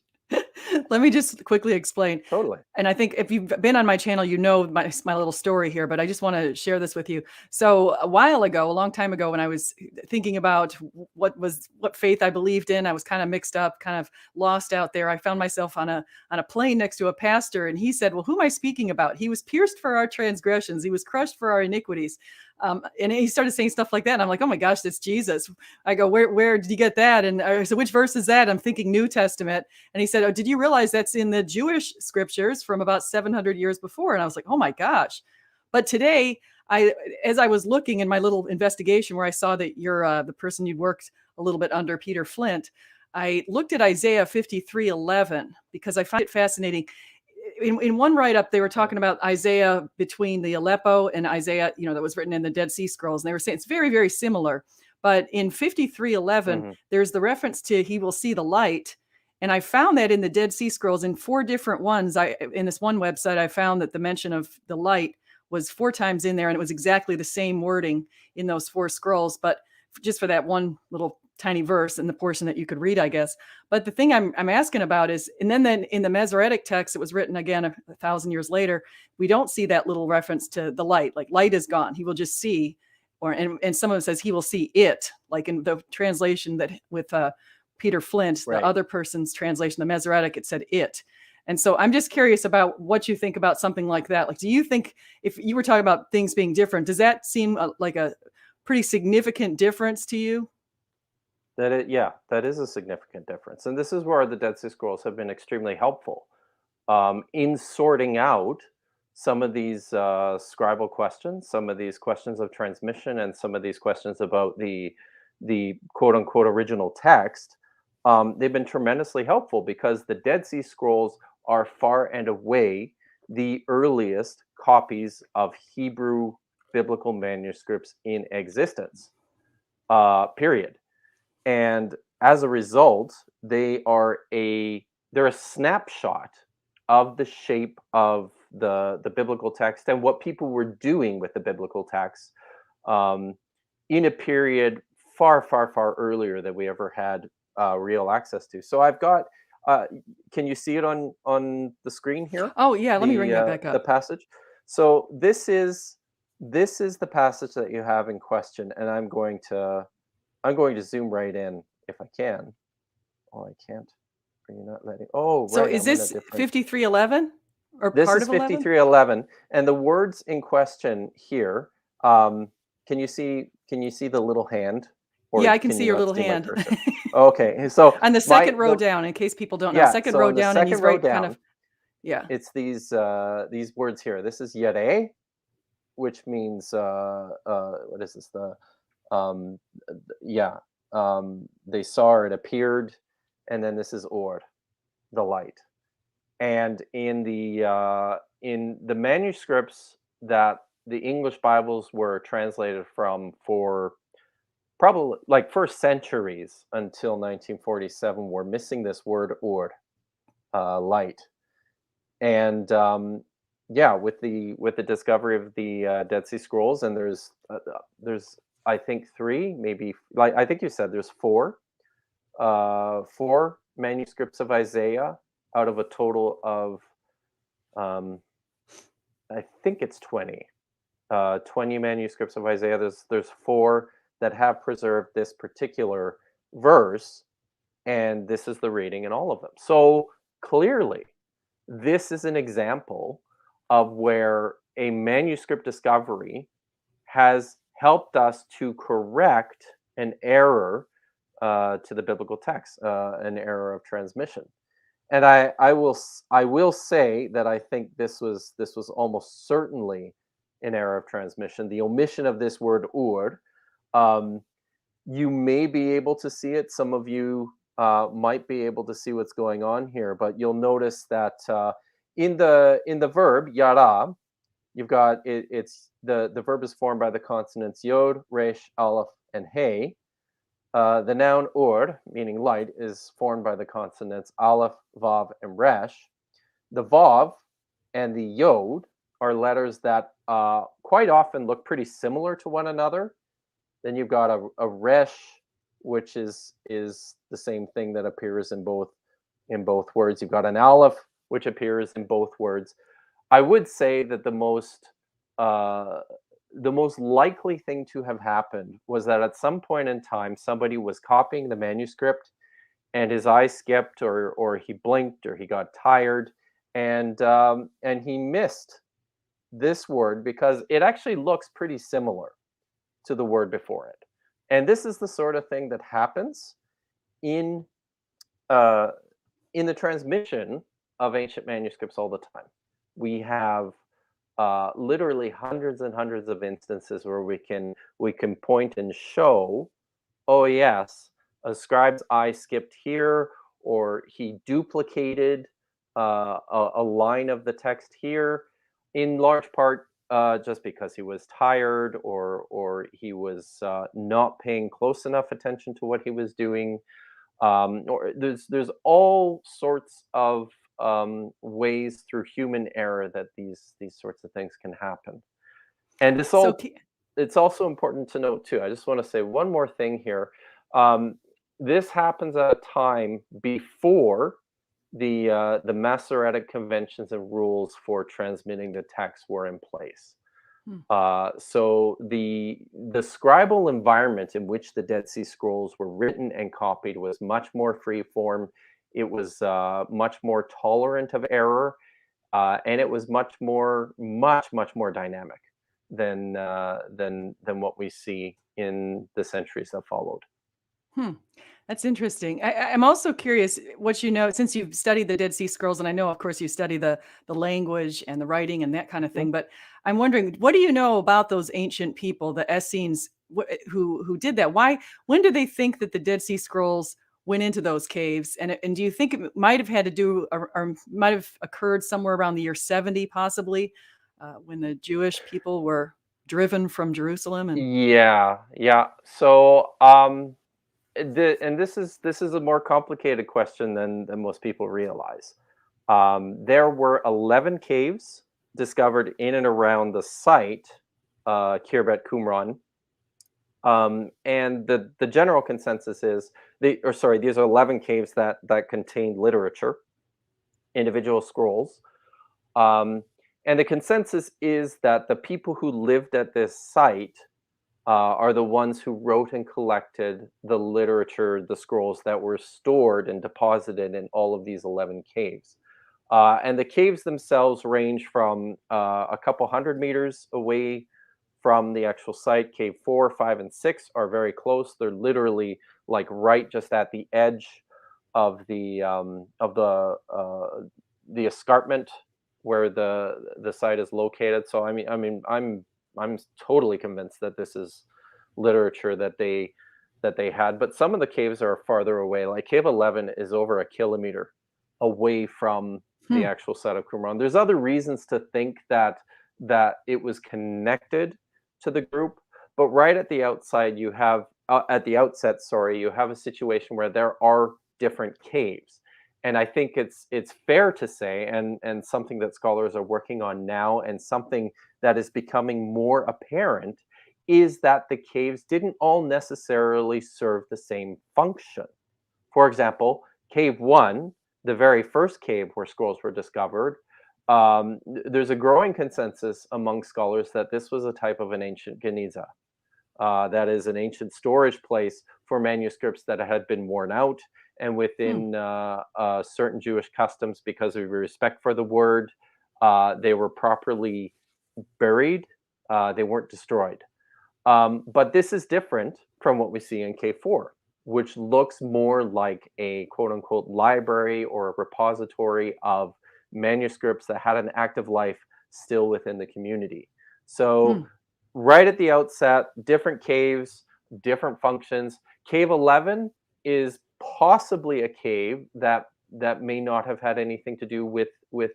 Let me just quickly explain. Totally. And I think if you've been on my channel, you know my little story here, but I just want to share this with you. So a while ago, a long time ago, when I was thinking about what faith I believed in, I was kind of mixed up, kind of lost out there. I found myself on a plane next to a pastor, and he said, "Well, who am I speaking about? He was pierced for our transgressions, he was crushed for our iniquities." And he started saying stuff like that, and I'm like, "Oh my gosh, that's Jesus." I go, "Where did you get that?" And I said, "Which verse is that?" I'm thinking New Testament. And he said, "Oh, did you realize that's in the Jewish scriptures from about 700 years before?" And I was like, "Oh my gosh." But today, as I was looking in my little investigation where I saw that you're the person you'd worked a little bit under, Peter Flint, I looked at Isaiah 53:11 because I find it fascinating. In one write-up, they were talking about Isaiah between the Aleppo and Isaiah, that was written in the Dead Sea Scrolls. And they were saying it's very, very similar. But in 53:11, Mhm. there's the reference to he will see the light. And I found that in the Dead Sea Scrolls in 4 different ones. In this one website, I found that the mention of the light was 4 times in there, and it was exactly the same wording in those 4 scrolls. But just for that one little tiny verse and the portion that you could read, I guess. But the thing I'm asking about is, and then in the Masoretic text, it was written again 1,000 years later. We don't see that little reference to the light. Like light is gone. He will just see, and some of it says he will see it. Like in the translation that with Peter Flint, the Right. other person's translation, the Masoretic, it said it. And so I'm just curious about what you think about something like that. Like, do you think if you were talking about things being different, does that seem like a pretty significant difference to you? That is a significant difference. And this is where the Dead Sea Scrolls have been extremely helpful in sorting out some of these scribal questions, some of these questions of transmission, and some of these questions about the quote unquote original text. They've been tremendously helpful because the Dead Sea Scrolls are far and away the earliest copies of Hebrew biblical manuscripts in existence. Period. And as a result, they're a snapshot of the shape of the biblical text and what people were doing with the biblical text in a period far, far, far earlier than we ever had real access to. So I've got. Can you see it on the screen here? Oh yeah, let me bring that back The up. passage. So this is the passage that you have in question, and I'm going to zoom right in if I can. Oh, I can't. Are you not letting? Oh, So right. is I'm in a this different. 53:11 or This part is of 11? 53:11, and the words in question here. Can can you see the little hand, or Yeah, I can can see you your not little see my hand. cursor? Okay, so On the my second row the down, in case people don't know. yeah, Second so row on the down, and second he's row right kind of, down, yeah. it's these words here. This is yere, which means what is this? Um yeah, they saw it appeared, and then this is or, the light. And in the manuscripts that the English Bibles were translated from for probably like for centuries until 1947, were missing this word or, light. And yeah, with the discovery of the Dead Sea Scrolls, and there's I think three, maybe, like I think you said there's four manuscripts of Isaiah out of a total of um, I think it's 20. 20 manuscripts of Isaiah. There's four that have preserved this particular verse, and this is the reading in all of them. So clearly, this is an example of where a manuscript discovery has helped us to correct an error to the biblical text, an error of transmission. And I will say that I think this was almost certainly an error of transmission. The omission of this word "ur," um, you may be able to see it. Some of you might be able to see what's going on here, but you'll notice that in the verb yara, you've got it's the verb is formed by the consonants yod, resh, aleph, and hey. The noun ur, meaning light, is formed by the consonants aleph, vav, and resh. The vav and the yod are letters that quite often look pretty similar to one another. Then you've got a resh, which is the same thing that appears in both words. You've got an aleph, which appears in both words. I would say that uh, the most likely thing to have happened was that at some point in time, somebody was copying the manuscript, and his eye skipped, or he blinked, or he got tired, and he missed this word because it actually looks pretty similar to the word before it. And this is the sort of thing that happens in uh, in the transmission of ancient manuscripts all the time. We have literally hundreds and hundreds of instances where we can point and show, oh yes, a scribe's eye skipped here, or he duplicated a line of the text here, in large part just because he was tired, or he was not paying close enough attention to what he was doing. Or there's all sorts of ways through human error that these sorts of things can happen. And So, it's also important to note too. I just want to say one more thing here. Um, this happens at a time before the Masoretic conventions and rules for transmitting the text were in place. hmm. So the scribal environment in which the Dead Sea Scrolls were written and copied was much more free form. It was much more tolerant of error, and it was much more dynamic than what we see in the centuries that followed. Hmm. That's interesting. I'm also curious what you know, since you've studied the Dead Sea Scrolls, and I know, of course, you study the language and the writing and that kind of Mm. thing. But I'm wondering, what do you know about those ancient people, the Essenes, who did that? Why? When do they think that the Dead Sea Scrolls went into those caves? And do you think it might have had to do, or might have occurred somewhere around the year 70, possibly, when the Jewish people were driven from Jerusalem? And Yeah, yeah. So, and this is a more complicated question than most people realize. There were 11 caves discovered in and around the site, Kirbet Qumran. And the general consensus is these are 11 caves that contain literature, individual scrolls. Um, and the consensus is that the people who lived at this site are the ones who wrote and collected the literature, the scrolls that were stored and deposited in all of these 11 caves. And the caves themselves range from a couple hundred meters away from the actual site. Cave 4, 5, and 6 are very close. They're literally like right just at the edge of the escarpment where the site is located. So I'm totally convinced that this is literature that they had. But some of the caves are farther away. Like Cave 11 is over a kilometer away from the Hmm. actual site of Qumran. There's other reasons to think that it was connected to the group, but right at the outside you have at the outset, sorry, you have a situation where there are different caves. And I think it's fair to say, and something that scholars are working on now, and something that is becoming more apparent, is that the caves didn't all necessarily serve the same function. For example, Cave 1, the very first cave where scrolls were discovered, there's a growing consensus among scholars that this was a type of an ancient geniza. That is an ancient storage place for manuscripts that had been worn out, and Hmm. within certain Jewish customs, because of respect for the word, they were properly buried. They weren't destroyed. But this is different from what we see in K4, which looks more like a quote unquote library or a repository of manuscripts that had an active life still within the community. Hmm. So, right at the outset, different caves, different functions. Cave 11 is possibly a cave that may not have had anything to do with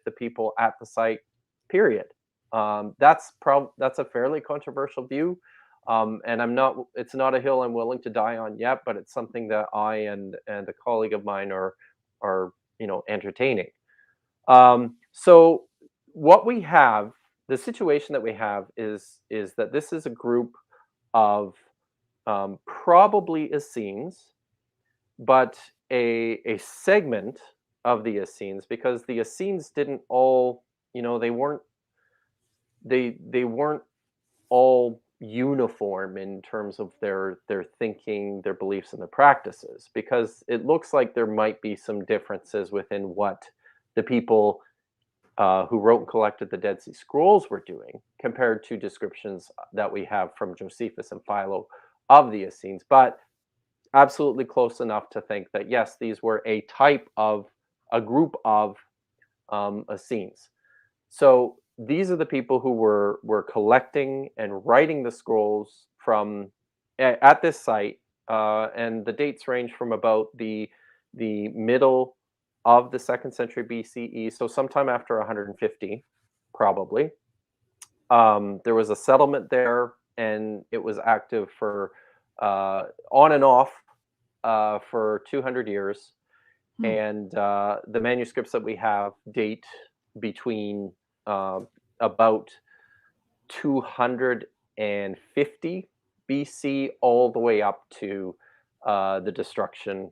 the people at the site. Period. That's a fairly controversial view, and I'm not. It's not a hill I'm willing to die on yet, but it's something that I and a colleague of mine are entertaining. So what we have, the situation that we have is that this is a group of probably Essenes, but a segment of the Essenes, because the Essenes didn't all, they weren't all uniform in terms of their thinking, their beliefs, and their practices, because it looks like there might be some differences within what the people who wrote and collected the Dead Sea Scrolls were doing compared to descriptions that we have from Josephus and Philo of the Essenes, but absolutely close enough to think that yes, these were a group of Essenes. So these are the people who were collecting and writing the scrolls from at this site, and the dates range from about the middle of the second century BCE, so sometime after 150, probably. There was a settlement there, and it was active for on and off for 200 years. Hmm. And the manuscripts that we have date between uh, about 250 BC all the way up to the destruction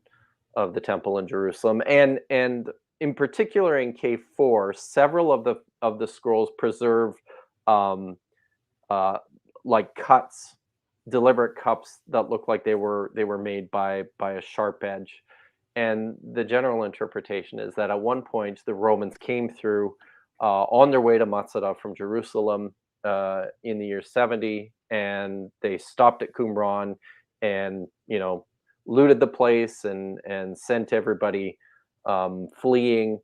of the temple in Jerusalem, and in particular in K4, several of the scrolls preserve um, uh, like cuts, deliberate cuts that look like they were made by a sharp edge. And the general interpretation is that at one point the Romans came through on their way to Matzah from Jerusalem in the year 70, and they stopped at Qumran and looted the place and sent everybody fleeing.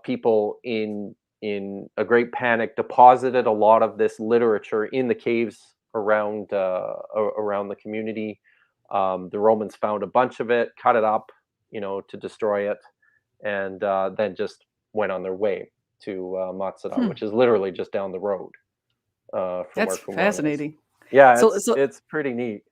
People in a great panic deposited a lot of this literature in the caves around the community. The Romans found a bunch of it, cut it up, to destroy it, and then just went on their way to Matsuda, Hmm. which is literally just down the road from That's where Qumran is. fascinating. Yeah, So, it's so it's pretty neat.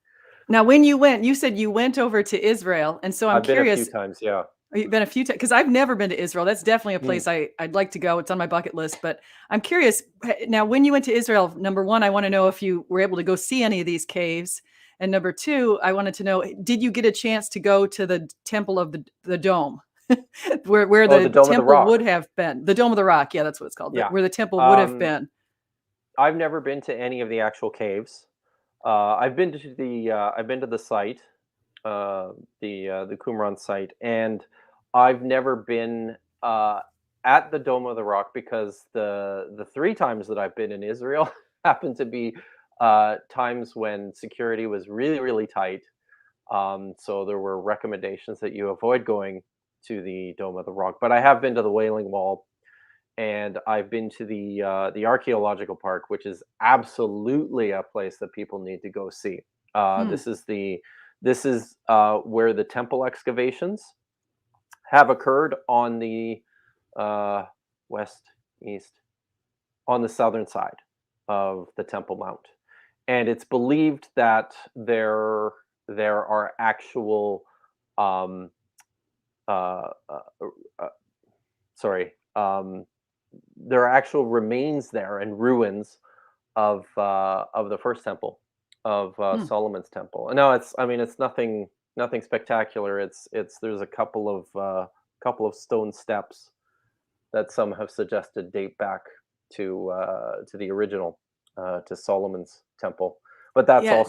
now when you went, you said you went over to Israel, and so I'm I've been a few curious. times. Yeah. You've been a few times because I've never been to Israel. That's definitely a Hmm. place I'd like to go. It's on my bucket list. But I'm curious now. When you went to Israel, number one, I want to know if you were able to go see any of these caves, and number two, I wanted to know, did you get a chance to go to the Temple of the Dome, where Oh, the the Dome of the temple Rock. would have been, the Dome of the Rock? Yeah, that's what it's called. Yeah. Where the temple would have Um, been. I've never been to any of the actual caves. I've been to the site, uh, the Qumran site, and I've never been at the Dome of the Rock, because the three times that I've been in Israel happen to be times when security was really, really tight. So there were recommendations that you avoid going to the Dome of the Rock. But I have been to the Wailing Wall, and I've been to the archaeological park, which is absolutely a place that people need to go see. Hmm. This is where the temple excavations have occurred on the uh, west, east, on the southern side of the Temple Mount, and it's believed that there are actual um, uh, uh, uh, sorry, there are actual remains there and ruins of the first temple of Hmm. Solomon's temple. And no, I mean it's nothing spectacular. It's there's a couple of stone steps that some have suggested date back to the original to Solomon's temple, but Yeah.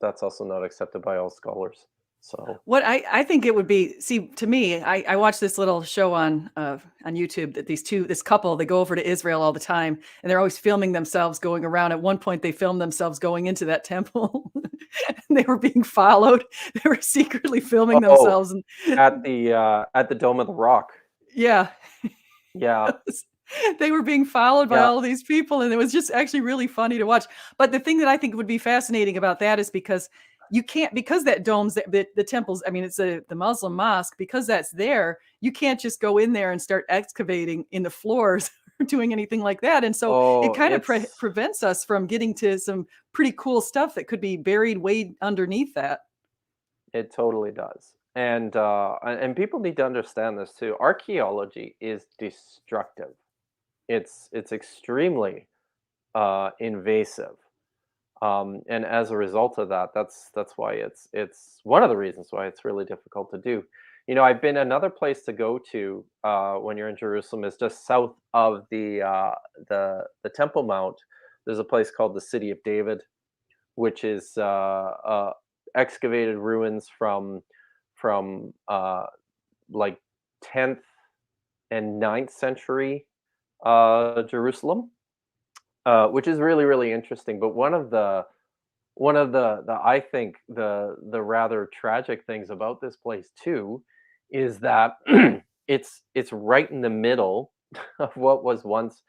that's also not accepted by all scholars. So What I think it would be, see, to me, I watch this little show on YouTube that this couple, they go over to Israel all the time, and they're always filming themselves going around. At one point, they filmed themselves going into that temple, and they were being followed. They were secretly filming oh, themselves, and at the Dome of the Rock, yeah, yeah. they were being followed by Yeah. all these people, and it was just actually really funny to watch. But the thing that I think would be fascinating about that is because you can't, because that dome's the temples, I mean, it's the Muslim mosque, because that's there, you can't just go in there and start excavating in the floors or doing anything like that. And so it Oh, kind of prevents us from getting to some pretty cool stuff that could be buried way underneath that. it totally does. And people need to understand this too. Archaeology is destructive. It's extremely invasive. And as a result of that, that's why it's one of the reasons why it's really difficult to do. You know, I've been another place to go to when you're in Jerusalem is just south of the Temple Mount. There's a place called the City of David, which is excavated ruins from like 10th and 9th century Jerusalem, which is really really interesting. But one of the I think the rather tragic things about this place too is that it's right in the middle of what was once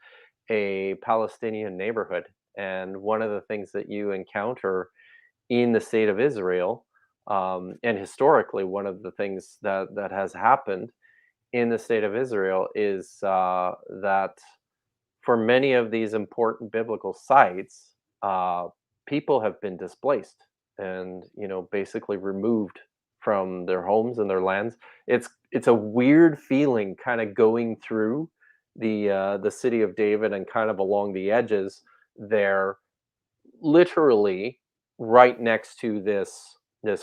a Palestinian neighborhood. And one of the things that you encounter in the state of Israel, and historically, one of the things that has happened in the state of Israel is that for many of these important biblical sites, people have been displaced and basically removed from their homes and their lands. It's a weird feeling, kind of going through the city of David and kind of along the edges there, literally right next to this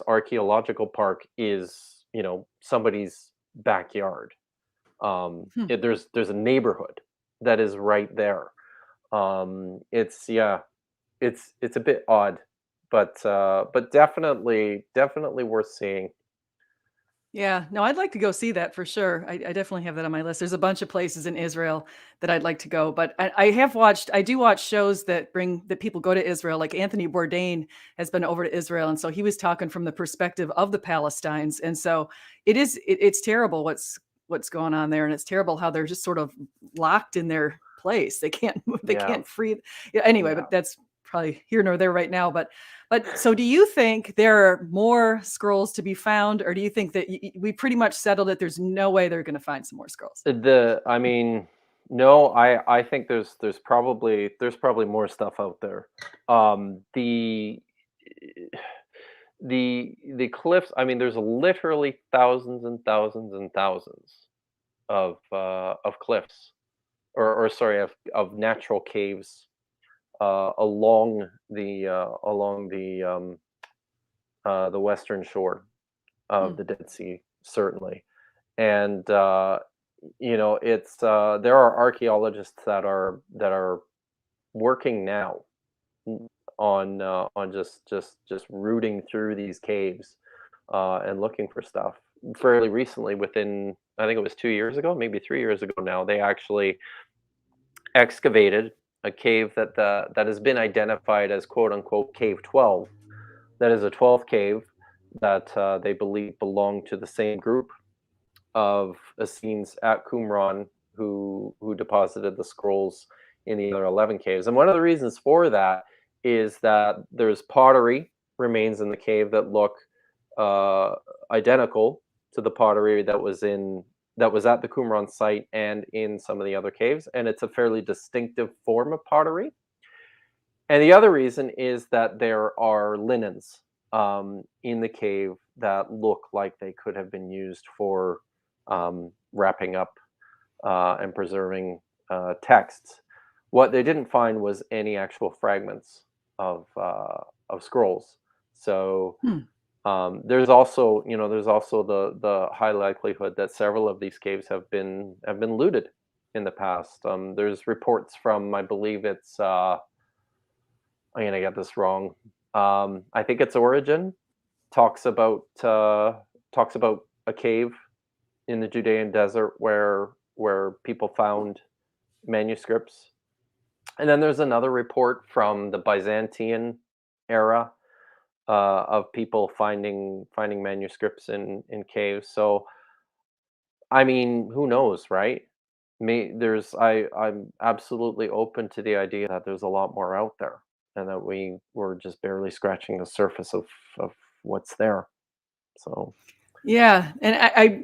archaeological park is somebody's backyard. Hmm. There's a neighborhood that is right there. It's yeah, it's a bit odd, but definitely worth seeing. Yeah, no, I'd like to go see that for sure. I definitely have that on my list. There's a bunch of places in Israel that I'd like to go, but I do watch shows that people go to Israel. Like Anthony Bourdain has been over to Israel, and so he was talking from the perspective of the Palestinians. And so it's terrible what's going on there, and it's terrible how they're just sort of locked in their place. They can't move, they Yeah, can't free. Yeah, anyway, yeah. but that's probably here nor there right now. But so do you think there are more scrolls to be found, or do you think that we pretty much settled it? There's no way they're going to find some more scrolls. I mean, no, I think there's probably more stuff out there. The cliffs. I mean, there's literally thousands and thousands and thousands of cliffs, or sorry, of natural caves along the western shore Hmm. of the Dead Sea, certainly. And there are archaeologists that are working now on just rooting through these caves and looking for stuff. Fairly recently, within I think it was 2 years ago, maybe 3 years ago now, they actually excavated a cave that has been identified as quote unquote Cave 12. That is a 12th cave that they believe belonged to the same group of Essenes at Qumran who deposited the scrolls in the other 11 caves. And one of the reasons for that is that there's pottery remains in the cave that look uh, identical to the pottery that was at the Qumran site and in some of the other caves, and it's a fairly distinctive form of pottery. And the other reason is that there are linens in the cave that look like they could have been used for wrapping up and preserving texts. What they didn't find was any actual fragments of scrolls. So Hmm. there's also the high likelihood that several of these caves have been looted in the past. There's reports from, I believe it's I'm gonna get this wrong. I think it's Origin talks about uh, talks about a cave in the Judean desert where people found manuscripts. And then there's another report from the Byzantine era of people finding manuscripts in caves. So I mean, who knows, right? Me, I'm absolutely open to the idea that there's a lot more out there, and that we were just barely scratching the surface of what's there. So, Yeah, and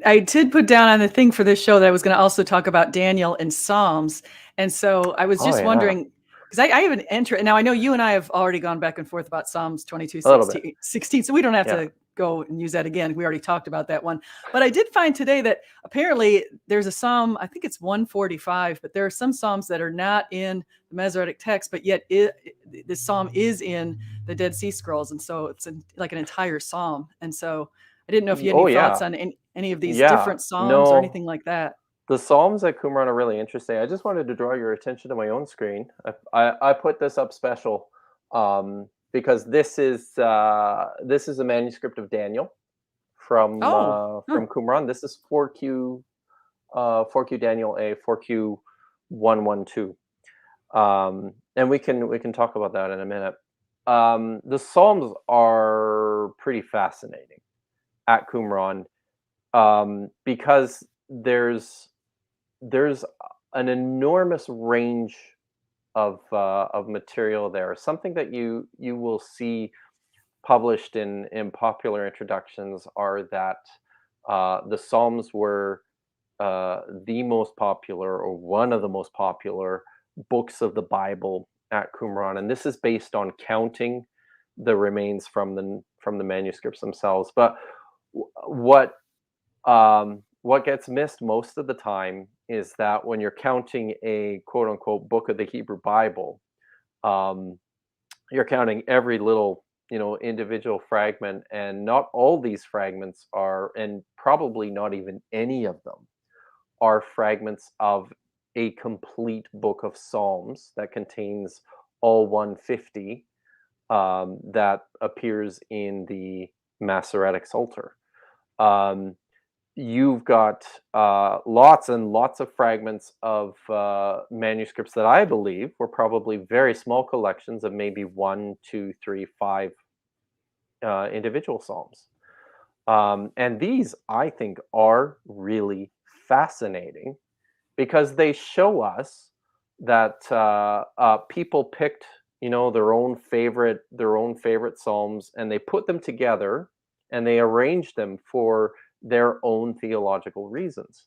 I did put down on the thing for this show that I was gonna also talk about Daniel and Psalms, and so I was oh just yeah, wondering, 'cause I have an entry now I know you and I have already gone back and forth about Psalms 22, a little bit. 16, so we don't have Yeah. to go and use that again, we already talked about that one, but I did find today that apparently there's a Psalm, I think it's 145, but there are some Psalms that are not in the Masoretic text, but yet this Psalm is in the Dead Sea Scrolls, and so it's like an entire Psalm, and so I didn't know if you had any Oh thoughts yeah. on any of these Yeah. different psalms or No. anything like that. The Psalms at Qumran are really interesting. I just wanted to draw your attention to my own screen. I put this up special because this is a manuscript of Daniel Oh, huh. from Qumran. This is 4Q Daniel A 4Q 112. And we can talk about that in a minute. The Psalms are pretty fascinating at Qumran because there's an enormous range of material there. Something that you will see published in popular introductions are that the Psalms were the most popular or one of the most popular books of the Bible at Qumran, and this is based on counting the remains from the manuscripts themselves. But what what gets missed most of the time is that when you're counting a quote unquote book of the Hebrew Bible, um, you're counting every little, individual fragment, and not all these fragments are, and probably not even any of them are fragments of a complete book of Psalms that contains all 150 that appears in the Masoretic Psalter. Um, you've got lots and lots of fragments of manuscripts that I believe were probably very small collections of maybe one, two, three, five individual psalms. And these, I think, are really fascinating because they show us that people picked, their own favorite psalms, and they put them together and they arranged them for their own theological reasons.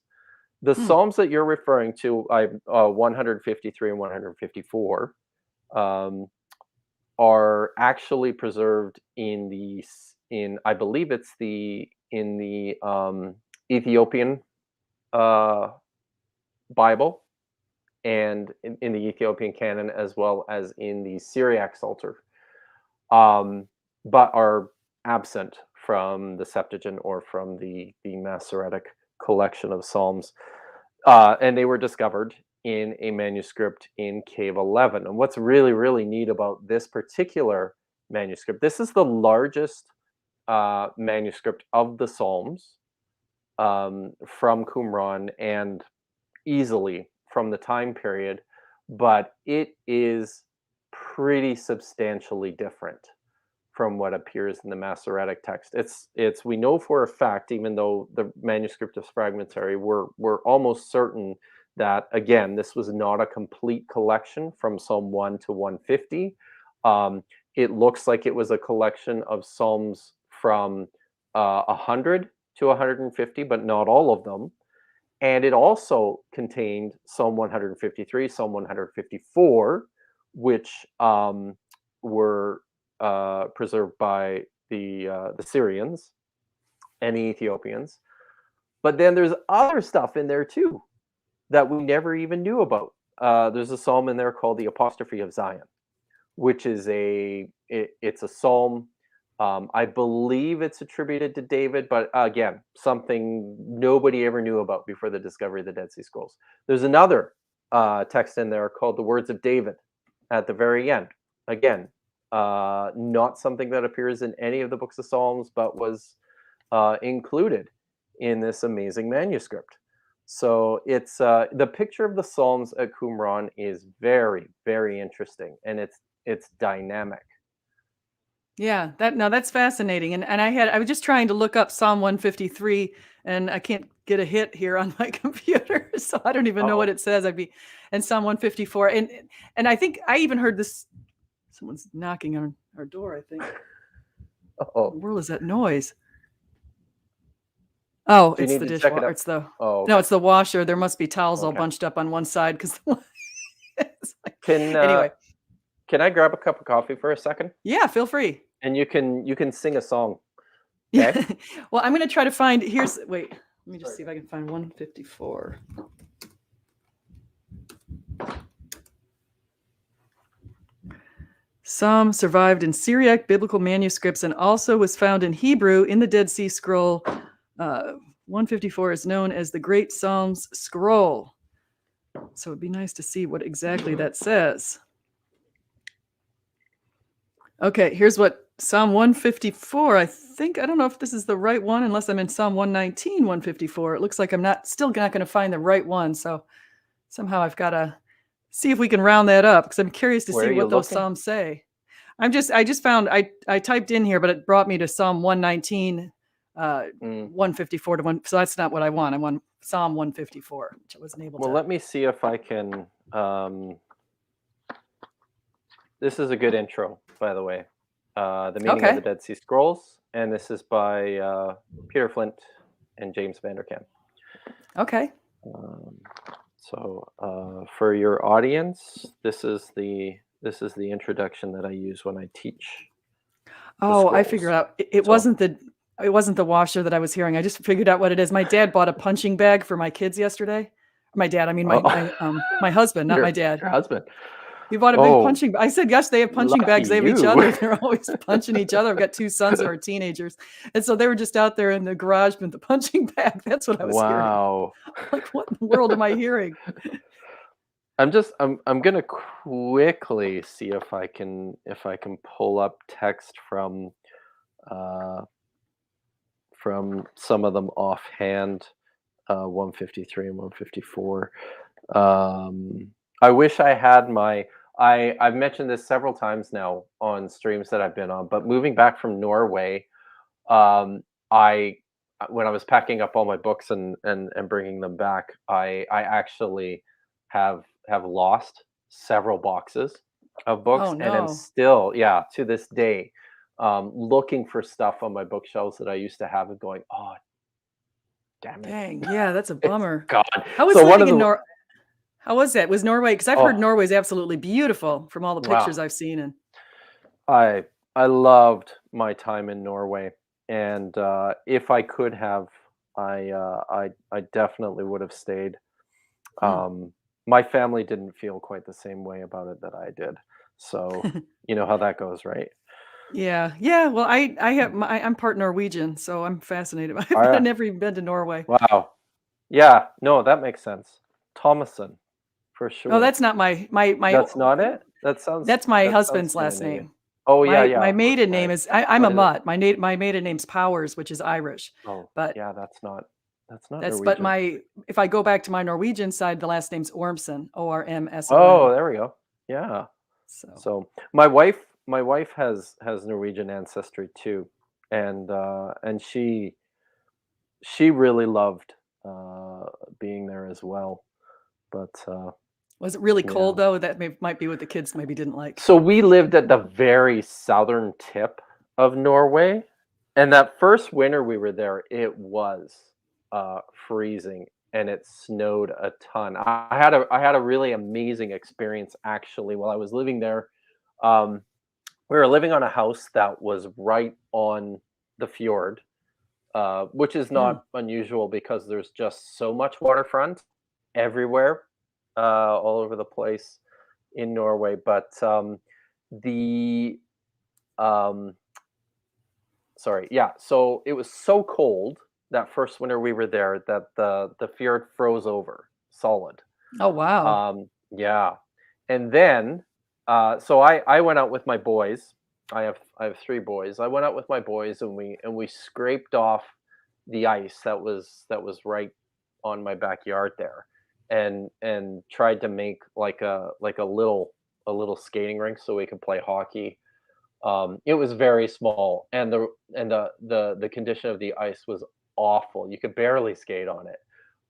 The Hmm. psalms that you're referring to, 153 and 154, um, are actually preserved in in, I believe it's in the Ethiopian uh, Bible, and in the Ethiopian canon, as well as in the Syriac Psalter, but are absent from the Septuagint or from the Masoretic collection of Psalms. And they were discovered in a manuscript in Cave 11. And what's really, really neat about this particular manuscript, this is the largest manuscript of the Psalms from Qumran, and easily from the time period. but it is pretty substantially different from what appears in the Masoretic text. It's we know for a fact, even though the manuscript is fragmentary, we're almost certain that again this was not a complete collection from Psalm 1 to 150. It looks like it was a collection of psalms from 100 to 150, but not all of them. And it also contained Psalm 153, Psalm 154, which were preserved by the Syrians and the Ethiopians. But then there's other stuff in there too that we never even knew about. There's a psalm in there called the Apostrophe of Zion, which is it's a psalm. I believe it's attributed to David, but again, something nobody ever knew about before the discovery of the Dead Sea Scrolls. There's another text in there called the Words of David at the very end. Again, not something that appears in any of the books of Psalms, but was included in this amazing manuscript. So it's the picture of the Psalms at Qumran is very, very interesting, and it's dynamic. Yeah, that's fascinating. And I was just trying to look up Psalm 153 and I can't get a hit here on my computer. So I don't even know what Uh-oh. it says. And Psalm 154. And I think I even heard this. Someone's knocking on our door, I think. What Oh, in the world is that noise? Oh, do you it's need the to check it dishwasher. out? It's the Oh, No, okay. it's the washer. There must be towels all Okay. bunched up on one side because Can anyway. can I grab a cup of coffee for a second? Yeah, feel free. And you can sing a song. Yeah. Okay? Well, I'm gonna try to find wait, let me just see if I can find 154. Psalm survived in Syriac biblical manuscripts and also was found in Hebrew in the Dead Sea Scroll. 154 is known as the Great Psalms Scroll. So it'd be nice to see what exactly that says. Okay, here's what Psalm 154, I don't know if this is the right one unless I'm in Psalm 119, 154. It looks like I'm still not going to find the right one. So somehow I've got to see if we can round that up because I'm curious to Where see are you what those looking? Psalms say. I just found, I typed in here, but it brought me to Psalm 119, 154 to 1. So that's not what I want. I want Psalm 154, which I wasn't able Well, to. let me see if I can this is a good intro, by the way. The Meaning of the Okay. Dead Sea Scrolls, and this is by Peter Flint and James Vanderkam. Okay. So for your audience, this is the introduction that I use when I teach. Oh, I figured out. It So- wasn't the washer that I was hearing. I just figured out what it is. My dad bought a punching bag for my kids yesterday. My dad, I mean my husband, not my dad. Your husband. He bought a big punching bag. I said, yes, they have punching Lucky bags. They have each you. other. They're always punching each other. I've got two sons who are teenagers. And so they were just out there in the garage with the punching bag. That's what I was hearing. Wow. Like, what in the world am I hearing? I'm gonna quickly see if I can pull up text from some of them offhand. 153 and 154. I wish I had I've mentioned this several times now on streams that I've been on, but moving back from Norway, I when I was packing up all my books and bringing them back, I actually have lost several boxes of books, Oh, and I'm no. still, yeah, to this day, looking for stuff on my bookshelves that I used to have and going, oh, damn it. Dang. Yeah, that's a It's bummer. gone. How was So one living of in the How was that? Was Norway? Because I've heard oh, Norway's absolutely beautiful from all the wow. pictures I've seen. And I loved my time in Norway, and if I could have, I definitely would have stayed. My family didn't feel quite the same way about it that I did, so you know how that goes, right? yeah, yeah. Well, I'm part Norwegian, so I'm fascinated. All I've right. never even been to Norway. Wow. Yeah. No, that makes sense. Thomason, for Oh, sure. that's not my That's not it. that's my That sounds husband's last Scandinavian. name. Oh yeah, My yeah. my Of course. maiden My name is I'm what a is it? mutt. My maiden name's Powers, which is Irish. Oh But yeah, that's not. That's not But Norwegian. if I go back to my Norwegian side, the last name's Ormson, Ormson. Oh, there we go. Yeah. So, So my wife has Norwegian ancestry too, and she really loved being there as well. But was it really yeah. cold though? That might be what the kids maybe didn't like. So we lived at the very southern tip of Norway, and that first winter we were there, it was freezing and it snowed a ton. I had a really amazing experience actually while I was living there. Um, we were living on a house that was right on the fjord, which is Hmm. not unusual because there's just so much waterfront everywhere, all over the place in Norway. But the um, sorry, yeah. So it was so cold that first winter we were there that the fjord froze over solid. Oh, wow. Yeah, and then so I went out with my boys. I have three boys. I went out with my boys and we scraped off the ice that was right on my backyard there, and tried to make like a little skating rink so we could play hockey. It was very small, and the condition of the ice was awful. You could barely skate on it.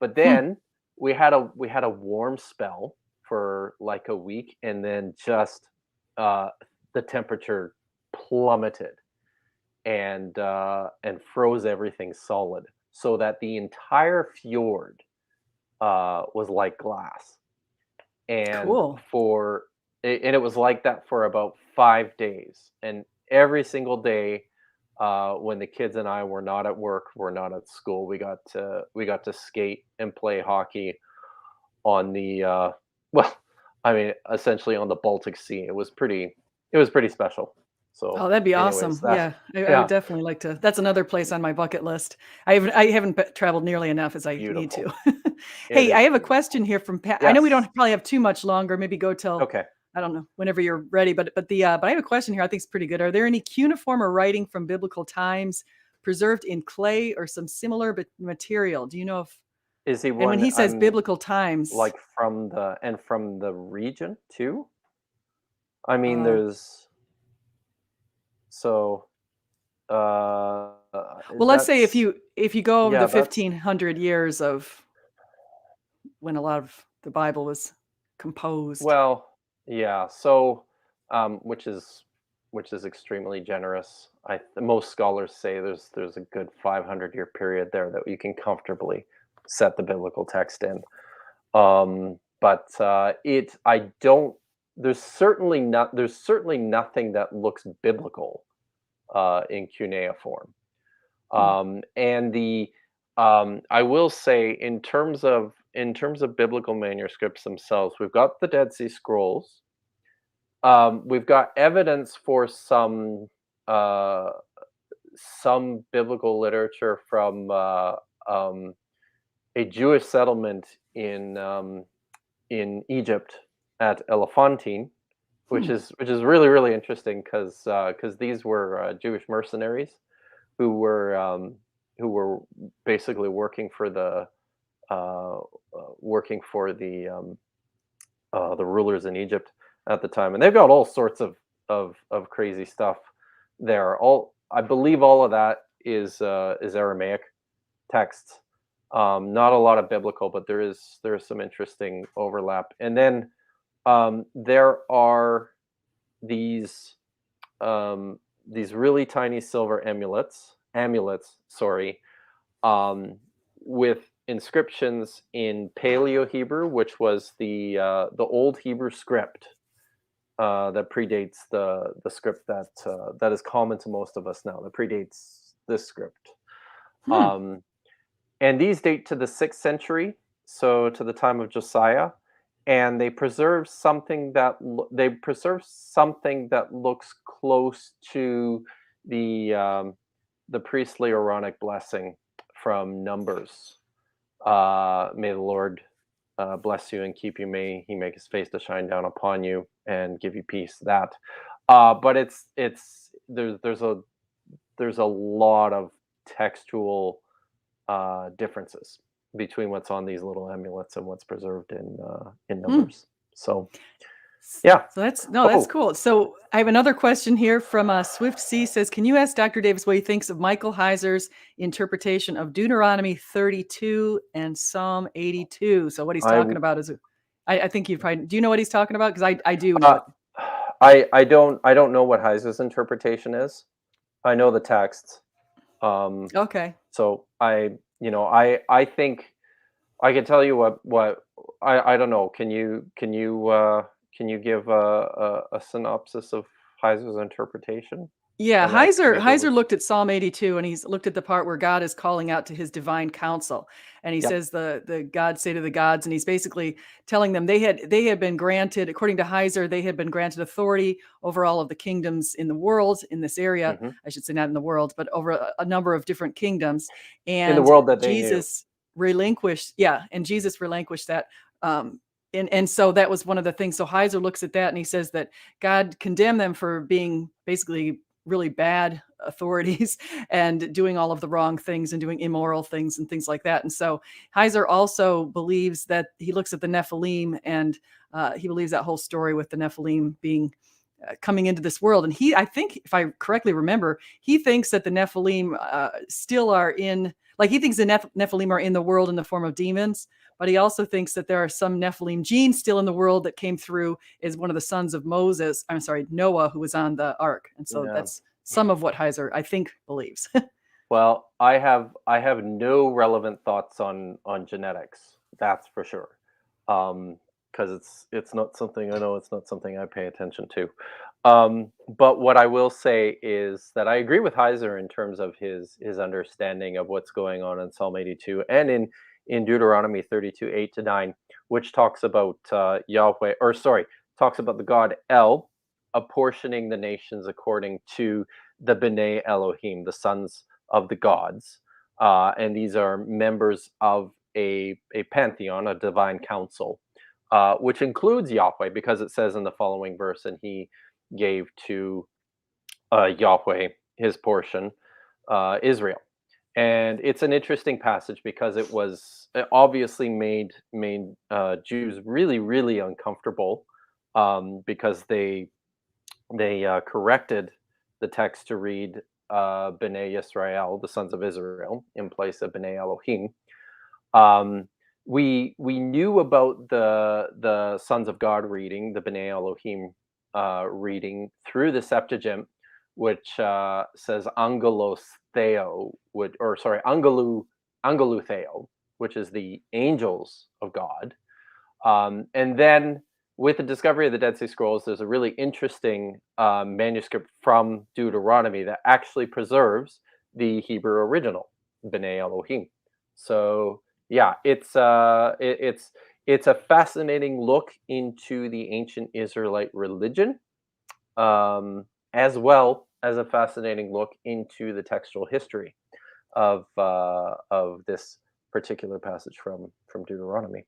But Hmm. then we had a warm spell for like a week, and then just uh, the temperature plummeted and froze everything solid, so that the entire fjord was like glass. And Cool. and it was like that for about 5 days. And every single day, when the kids and I were not at work, were not at school, we got to skate and play hockey on the well, I mean, essentially on the Baltic Sea. It was pretty special. So, Oh, that'd be anyways, awesome. that Yeah, I would yeah, definitely like to. That's another place on my bucket list. I haven't traveled nearly enough as I need to. beautiful. It Hey, I is have a beautiful. question here from Pat. I know we Yes. don't probably have too much longer. Maybe go till Okay. I don't know whenever you're ready. But I have a question here. I think it's pretty good. Are there any cuneiform or writing from biblical times preserved in clay or some similar but material? Do you know if? Is he And when one he says I'm biblical times, like from the region too? I mean, uh, there's so well, let's say that's if you go over yeah, the that's 1500 years of when a lot of the Bible was composed. well, yeah. So which is extremely generous. Most scholars say there's a good 500-year period there that you can comfortably set the biblical text in. But it I don't there's certainly nothing that looks biblical in cuneiform. Hmm. And the I will say in terms of biblical manuscripts themselves, we've got the Dead Sea Scrolls. We've got evidence for uh, some biblical literature from a Jewish settlement in Egypt at Elephantine, which Hmm. is really really interesting because these were Jewish mercenaries who were um, who were basically uh, working for the rulers in Egypt at the time, and they've got all sorts of crazy stuff there. I believe all of that is Aramaic texts. Not a lot of biblical, but there is some interesting overlap. And then there are these these really tiny silver amulets, sorry, um, with inscriptions in Paleo Hebrew, which was the old Hebrew script that predates the script that is common to most of us now. That predates this script, Hmm. um, and these date to the 6th century, so to the time of Josiah. And they preserve something that looks close to the um, the priestly Aaronic blessing from Numbers. May the Lord bless you and keep you. May He make His face to shine down upon you and give you peace. But there's a lot of textual differences between what's on these little amulets and what's preserved in Hmm. numbers. So yeah. So that's Oh, cool. So I have another question here from Swift C says, can you ask Dr. Davis what he thinks of Michael Heiser's interpretation of Deuteronomy 32 and Psalm 82? So what he's I talking about is, I think you probably, do you know what he's talking about? Because I do know uh, it. I don't know what Heiser's interpretation is. I know the texts. Um, Okay. so I think I can tell you what I don't know. Can you give a synopsis of Heiser's interpretation? Yeah, And I can maybe Heiser looked at Psalm 82 and he's looked at the part where God is calling out to his divine council. And he yeah. says the gods say to the gods, and he's basically telling them they had been granted, according to Heiser, they had been granted authority over all of the kingdoms in the world, in this area. Hmm. I should say not in the world, but over a number of different kingdoms. In the And world that they knew. Jesus relinquished that. And so that was one of the things. So Heiser looks at that and he says that God condemned them for being basically really bad authorities and doing all of the wrong things and doing immoral things and things like that. And so Heiser also believes that he looks at the Nephilim and he believes that whole story with the Nephilim being coming into this world. And I think, if I correctly remember, he thinks that the Nephilim still are in, like he thinks the Nephilim are in the world in the form of demons, but he also thinks that there are some Nephilim genes still in the world that came through as one of the sons of Noah, who was on the ark. And so Yeah. that's some of what Heiser, I think, believes. Well, I have no relevant thoughts on genetics. That's for sure. Because it's not something I know. It's not something I pay attention to. But what I will say is that I agree with Heiser in terms of his understanding of what's going on in Psalm 82 and in Deuteronomy 32 8 to 9, which talks about Yahweh, or sorry, talks about the God El apportioning the nations according to the B'nai Elohim, the sons of the gods, and these are members of a pantheon, a divine council, which includes Yahweh, because it says in the following verse, and he gave to Yahweh his portion, Israel. And it's an interesting passage because it obviously made Jews really really uncomfortable, because they corrected the text to read B'nai Yisrael, the sons of Israel, in place of B'nai Elohim. Um, we knew about the sons of God reading, the B'nai Elohim reading through the Septuagint, which says Angelos Theo, Angelou Theo, which is the angels of God. And then with the discovery of the Dead Sea Scrolls, there's a really interesting manuscript from Deuteronomy that actually preserves the Hebrew original, B'nai Elohim. So yeah, it's a fascinating look into the ancient Israelite religion, as well as a fascinating look into the textual history of this particular passage from Deuteronomy.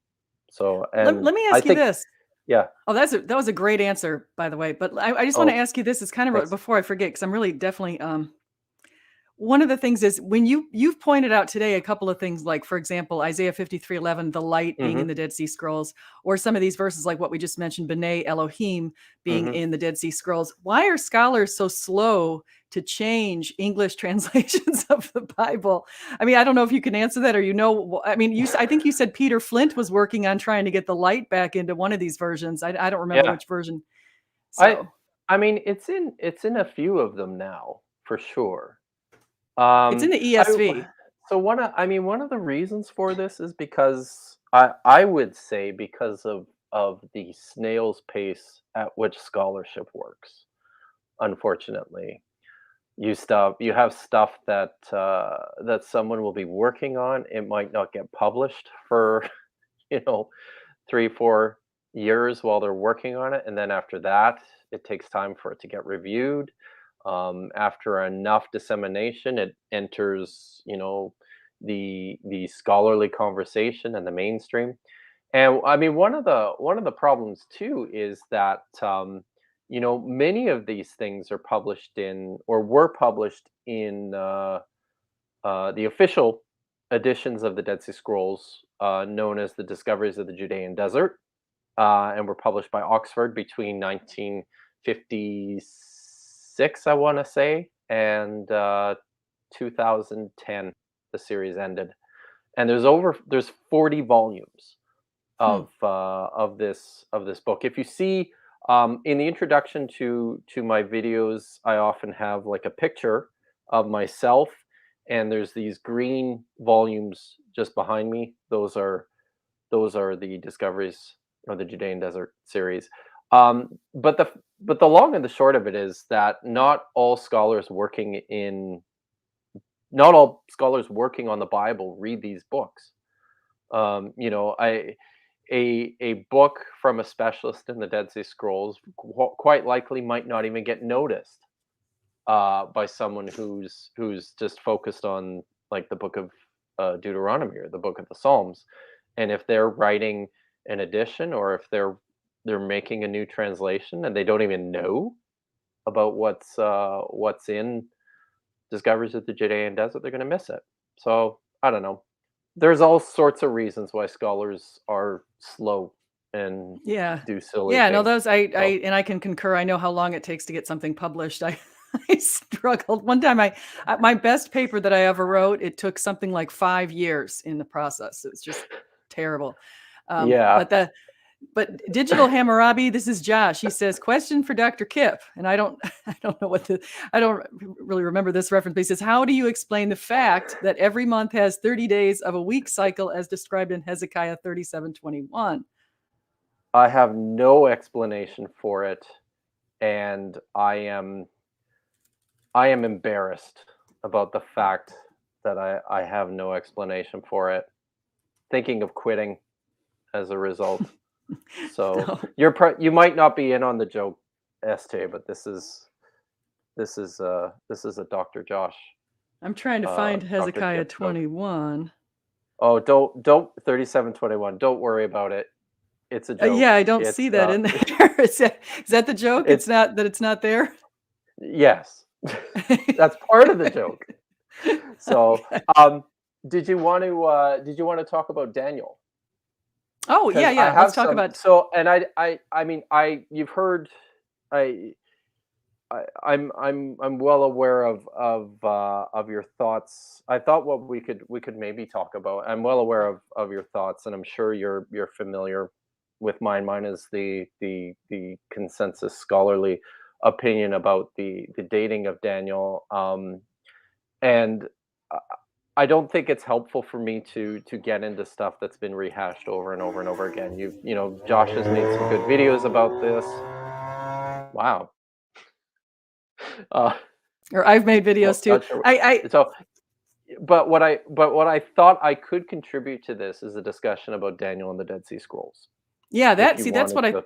So, and Let me I ask you think, this. yeah. Oh, that was a great answer, by the way. But I just want to Oh, ask you this. It's kind of thanks. before I forget, because I'm really definitely one of the things is when you've pointed out today a couple of things, like, for example, Isaiah 53:11, the light being in Hmm. the Dead Sea Scrolls, or some of these verses like what we just mentioned, B'nai Elohim being Hmm. in the Dead Sea Scrolls. Why are scholars so slow to change English translations of the Bible? I mean, I don't know if you can answer that, or I mean, I think you said Peter Flint was working on trying to get the light back into one of these versions. I don't remember Yeah, which version. I So I mean it's in a few of them now for sure. it's in the I ESV. so one of the reasons for this is because I would say because of the snail's pace at which scholarship works. Unfortunately, you have stuff that someone will be working on. It might not get published for you know 3 4 years while they're working on it, and then after that it takes time for it to get reviewed. After enough dissemination, it enters the scholarly conversation and the mainstream. And I mean, one of the problems too is that many of these things are published in or were published in the official editions of the Dead Sea Scrolls known as the Discoveries of the Judean Desert, and were published by Oxford between 1956, I want to say, and 2010. The series ended, and there's 40 volumes Hmm. of this book. If you see in the introduction to my videos, I often have like a picture of myself, and there's these green volumes just behind me. Those are the Discoveries of the Judean Desert series. But the long and the short of it is that not all scholars working on the Bible read these books. I a book from a specialist in the Dead Sea Scrolls quite likely might not even get noticed by someone who's just focused on like the book of Deuteronomy or the book of the Psalms. And if they're writing an edition, or if they're making a new translation and they don't even know about what's in Discoveries of the Judean Desert, they're going to miss it. So I don't know. There's all sorts of reasons why scholars are slow and Yeah. do silly Yeah, no, things. those So and I can concur. I know how long it takes to get something published. I struggled. One time my best paper that I ever wrote, it took something like 5 years in the process. It was just terrible. Um, yeah, but the but Digital Hammurabi, this is Josh. He says, question for Dr. Kipp. And I don't I don't know I don't really remember this reference, but he says, how do you explain the fact that every month has 30 days of a week cycle as described in Hezekiah 37:21? I have no explanation for it, and I am embarrassed about the fact that I have no explanation for it. Thinking of quitting as a result. So No. you might not be in on the joke, ST, but this is a Dr. Josh, I'm trying to find Dr. Hezekiah Kip joke. 21. Oh, don't 3721. Don't worry about it. It's a joke. Yeah, I don't It's see that in there. Is that the joke? it's It's not there? yes. That's part of the joke. So, Okay. did you want to talk about Daniel? Oh, yeah, Because I yeah, let's have talk some. about So, and I mean, you've heard. I I'm well aware of your thoughts. I thought what we could maybe talk about. I'm well aware of your thoughts, and I'm sure you're familiar with mine. Mine is the consensus scholarly opinion about the dating of Daniel. And I I don't think it's helpful for me to get into stuff that's been rehashed over and over and over again. Josh has made some good videos about this. Wow. Uh, or I've made well, videos too. not sure. I So, but what I thought I could contribute to this is a discussion about Daniel and the Dead Sea Scrolls. yeah, If that you see, wanted to,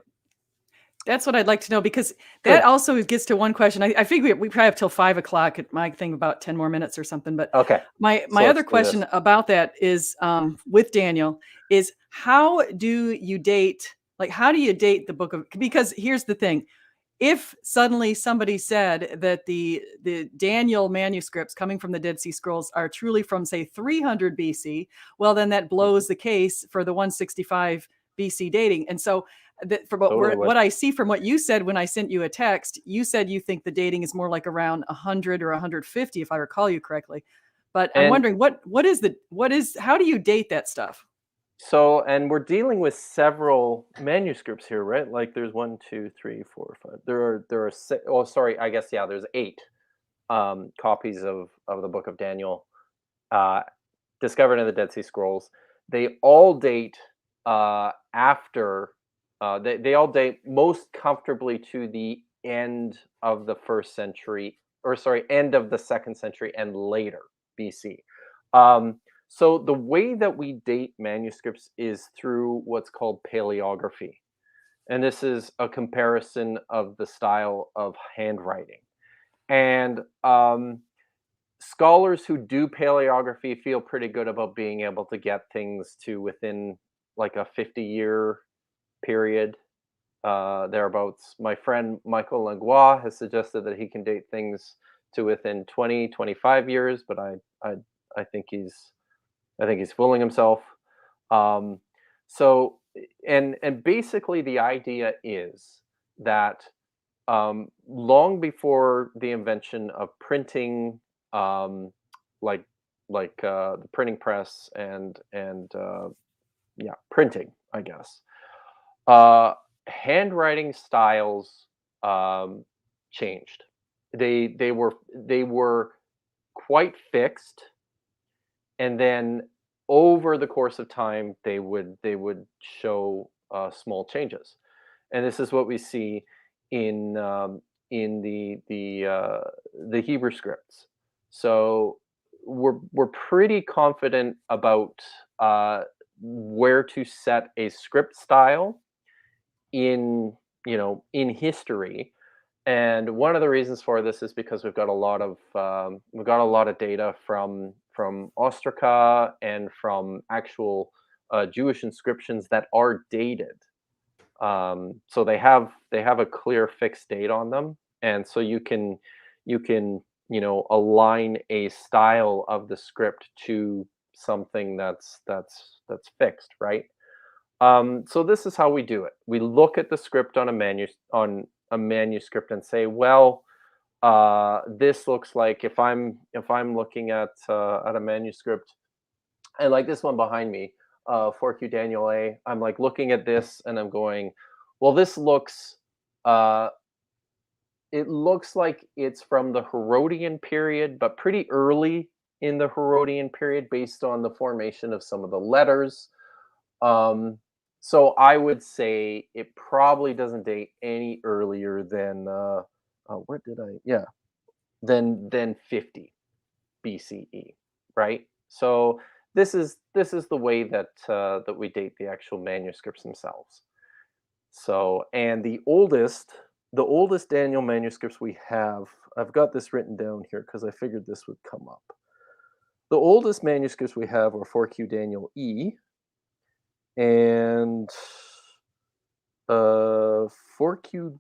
that's what I'd like to know because that good. also gets to one question. I figure we probably have till 5 o'clock at my thing about 10 more minutes or something. But Okay, my so other let's do this. question about that is with Daniel is how do you date the book of because here's the thing. If suddenly somebody said that the Daniel manuscripts coming from the Dead Sea Scrolls are truly from say 300 BC, well then that Mhm. blows the case for the 165 BC dating. And so that for Totally would. what I see from what you said when I sent you a text, you said you think the dating is more like around 100 or 150 if I recall you correctly. But I'm And wondering what is how do you date that stuff? and we're dealing with several manuscripts here, right? Like there's one, two, three, four, five. There are six, oh, sorry, I guess yeah. There's eight copies of the Book of Daniel uh, discovered in the Dead Sea Scrolls. They all date after. They all date most comfortably to the end of the first century, or sorry, end of the second century and later BC. Um, so the way that we date manuscripts is through what's called paleography, and this is a comparison of the style of handwriting. And scholars who do paleography feel pretty good about being able to get things to within like a 50-year period, thereabouts. My friend Michael Langlois has suggested that he can date things to within 20, 25 years, but I think I think he's fooling himself. Um, so, and basically the idea is that long before the invention of printing, um, like the printing press and yeah, printing, I guess. Uh, Handwriting styles um, changed. They were quite fixed, and then over the course of time, they would show small changes. And this is what we see in in the Hebrew scripts. So we're pretty confident about uh, where to set a script style in in history. And one of the reasons for this is because we've got a lot of data from Ostraca and from actual Jewish inscriptions that are dated. So they have a clear fixed date on them, and so you can align a style of the script to something that's fixed, right? So this is how we do it. We look at the script on a manuscript and say, well, this looks like, if I'm looking at a manuscript, and like this one behind me, 4Q Daniel A. I'm like looking at this and I'm going, well, this looks, uh, it looks like it's from the Herodian period, but pretty early in the Herodian period based on the formation of some of the letters. Um, so I would say it probably doesn't date any earlier than what did I? Yeah, than 50 BCE, right? So this is the way that we date the actual manuscripts themselves. So, and the oldest Daniel manuscripts we have, I've got this written down here because I figured this would come up. The oldest manuscripts we have are 4Q Daniel E and 4Q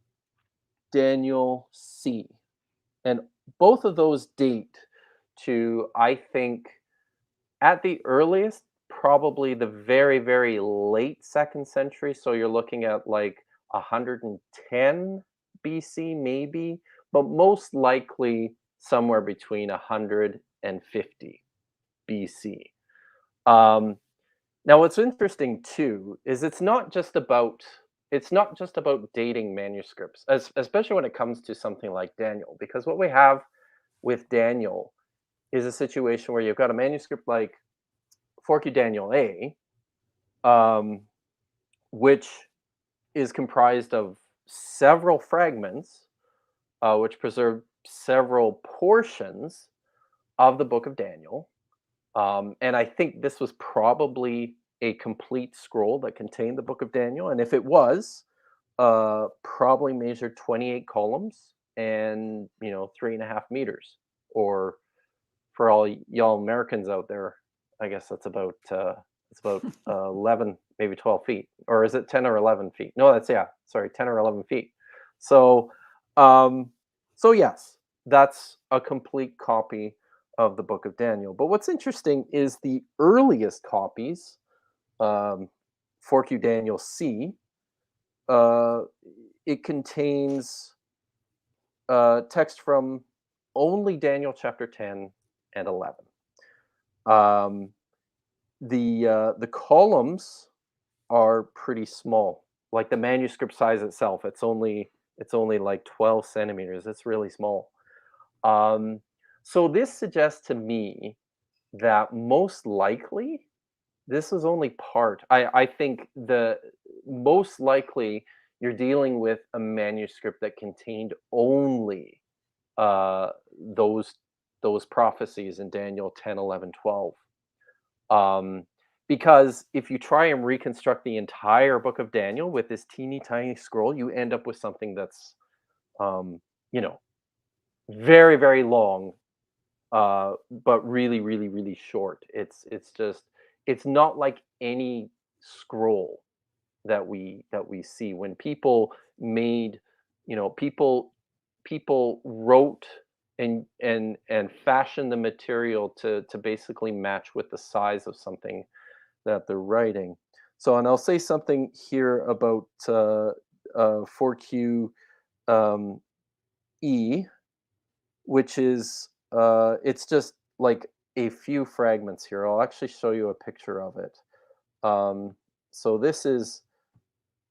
Daniel C. And both of those date to, I think, at the earliest, probably the very, very late second century. So you're looking at like 110 BC, maybe, but most likely somewhere between 150 BC. Um, Now, what's interesting too is it's not just about dating manuscripts, especially when it comes to something like Daniel, because what we have with Daniel is a situation where you've got a manuscript like Forky Daniel A, um, which is comprised of several fragments, which preserve several portions of the book of Daniel. And I think this was probably a complete scroll that contained the book of Daniel. And if it was, probably measured 28 columns and 3.5 meters. Or for all y'all Americans out there, I guess that's about 11, maybe 12 feet, or is it 10 or 11 feet? No, that's, yeah, sorry, 10 or 11 feet. So, um, so yes, that's a complete copy of the Book of Daniel. But what's interesting is the earliest copies, um, 4Q Daniel C. Uh, it contains text from only Daniel chapter 10 and 11. Um, the columns are pretty small. Like the manuscript size itself, it's only like 12 centimeters. It's really small. Um, so this suggests to me that most likely this is only part. I think the most likely you're dealing with a manuscript that contained only uh, those those prophecies in Daniel 10, 11, 12. Um, because if you try and reconstruct the entire book of Daniel with this teeny tiny scroll, you end up with something that's, um, you know, very, very long, but really, really, really short. It's not like any scroll that we see when people made, people wrote. and fashion the material to basically match with the size of something that they're writing. So, and I'll say something here about 4Q um, E, which is it's just like a few fragments here. I'll actually show you a picture of it. Um, so this is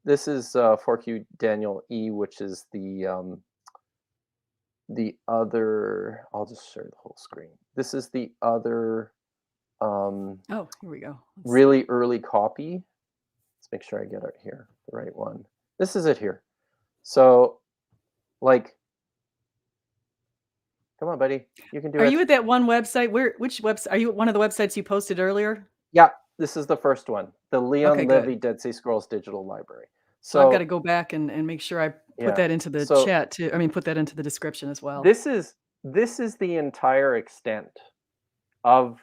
4Q Daniel E, which is the other. I'll just share the whole screen. This is the other um, Oh, here we go. Let's see. really early copy. Let's make sure I get it here, the right one. This is it here. So, like, come on, buddy, you can do Are it. you at that one website? Which website? Are you at one of the websites you posted earlier? Yeah, this is the first one, the Okay, Leon Levy good. Dead Sea Scrolls Digital Library. So I've got to So, go back and make sure I put yeah. that into the So chat too. I mean, put that into the description as well. this is the entire extent of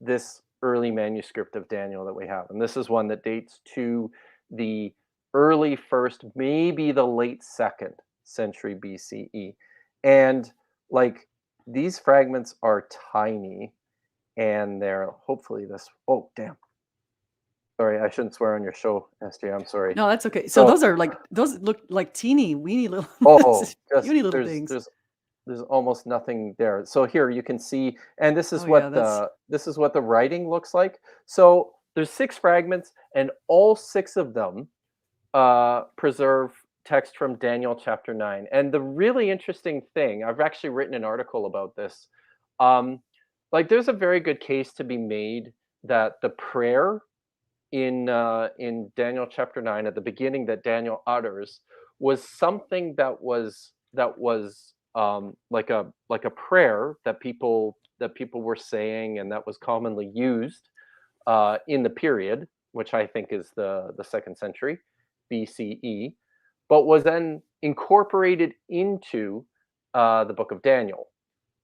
this early manuscript of Daniel that we have. And this is one that dates to the early first, maybe the late second century BCE. And like these fragments are tiny and they're hopefully this. Oh, damn. Sorry, I shouldn't swear on your show, SJ. I'm sorry. No, that's okay. So So, those look like teeny weeny little oh, just puny little things. there's almost nothing there. So here you can see, and this Oh is yeah, what that's the writing looks like. So there's six fragments, and all six of them preserve text from Daniel chapter 9. And the really interesting thing, I've actually written an article about this. Um, like, there's a very good case to be made that the prayer in Daniel chapter 9 at the beginning that Daniel utters was something that was like a prayer that people were saying and that was commonly used in the period, which I think is the second century BCE, but was then incorporated into the book of Daniel.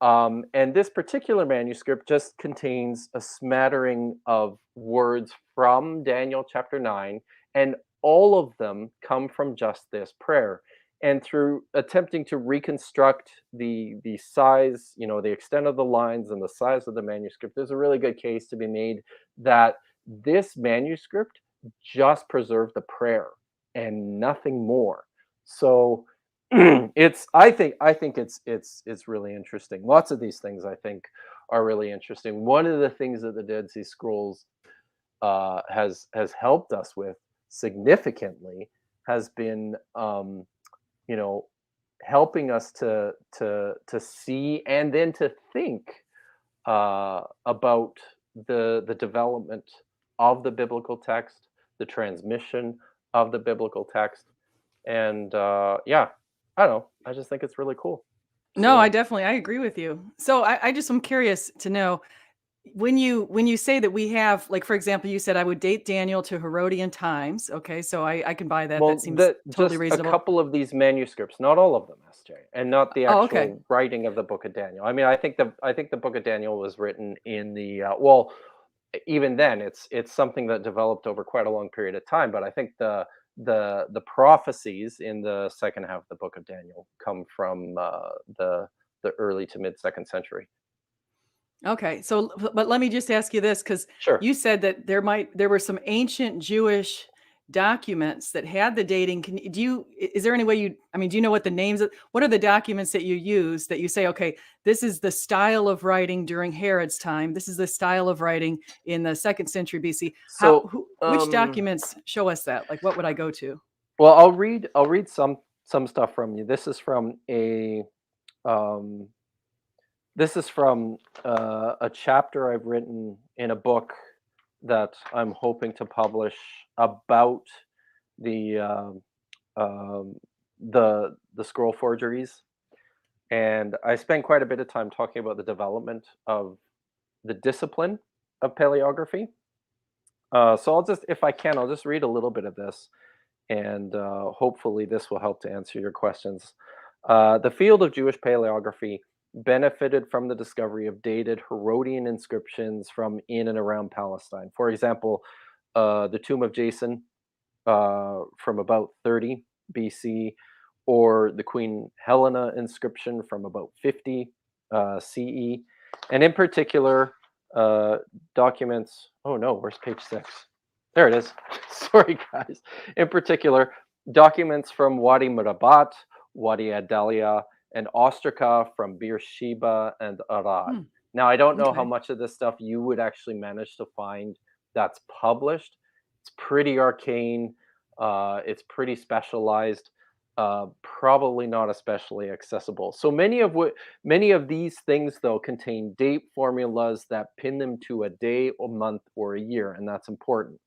And this particular manuscript just contains a smattering of words from Daniel chapter 9, and all of them come from just this prayer. And through attempting to reconstruct the size, the extent of the lines and the size of the manuscript, there's a really good case to be made that this manuscript just preserved the prayer and nothing more. So I think it's really interesting. Lots of these things I think are really interesting. One of the things that the Dead Sea Scrolls has helped us with significantly has been you know helping us to see and then to think about the development of the biblical text, the transmission of the biblical text, and yeah, I don't know. I just think it's really cool. no, So I agree with you. So I just am curious to know when you say that we have, like, for example, you said I would date Daniel to Herodian times. Okay, so I can buy that. That well, seems the totally just a reasonable. couple of these manuscripts, not all of them, SJ, and not the Oh, okay. actual writing of the Book of Daniel. I mean, I think the Book of Daniel was written in the well, even then, it's something that developed over quite a long period of time. But I think the prophecies in the second half of the Book of Daniel come from the early to mid second century. Okay. So, but let me just ask you this, because Sure. you said that there were some ancient Jewish documents that had the dating. Is there any way I mean, do you know what the names of, what are the documents that you use that you say, okay, this is the style of writing during Herod's time. This is the style of writing in the second century BC. So Which documents show us that? Like, what would I go to? well, I'll read some stuff from you. Um, this is from a chapter I've written in a book that I'm hoping to publish about the um, the scroll forgeries, and I spent quite a bit of time talking about the development of the discipline of paleography. So I'll just, if I can, I'll just read a little bit of this, and hopefully this will help to answer your questions. The field of Jewish paleography benefited from the discovery of dated Herodian inscriptions from in and around Palestine. For example, the tomb of Jason from about 30 BC, or the Queen Helena inscription from about 50 CE, and in particular, documents. Oh no, where's page 6? There it is. Sorry, guys. In particular, documents from Wadi Murabat, Wadi Adalia, and Ostraka from Beersheba and Arad. Hmm. Now, I don't know how Okay. much of this stuff you would actually manage to find that's published. It's pretty arcane. It's pretty specialized. Probably not especially accessible. So many of these things though contain date formulas that pin them to a day, or month, or a year, and that's important.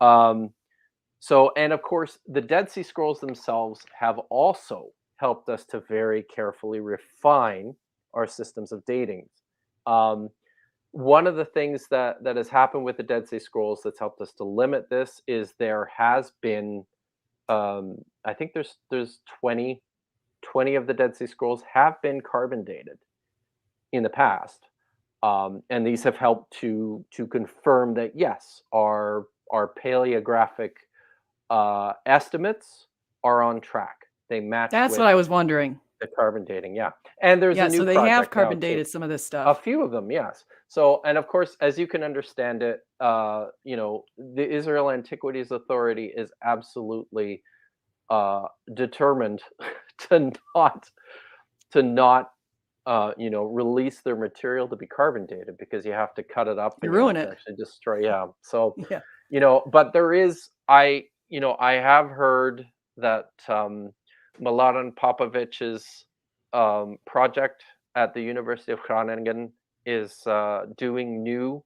Um, so, and of course, the Dead Sea Scrolls themselves have also helped us to very carefully refine our systems of dating. Um, One of the things that has happened with the Dead Sea Scrolls that's helped us to limit this is there has been, I think there's 20 of the Dead Sea Scrolls have been carbon dated in the past, and these have helped to confirm that yes, our paleographic estimates are on track. They match That's with what I was wondering. the carbon dating. Yeah, and there's a Yeah, new so they have project now carbon too. dated some of this A stuff. few of them, yes. So, and of course, as you can understand it, the Israel Antiquities Authority is absolutely determined to not release their material to be carbon dated because you have to cut it up You and you ruin have to it. actually destroy. Yeah. So, Yeah. but there is, I have heard that Milan Popovich's project at the University of Groningen is doing new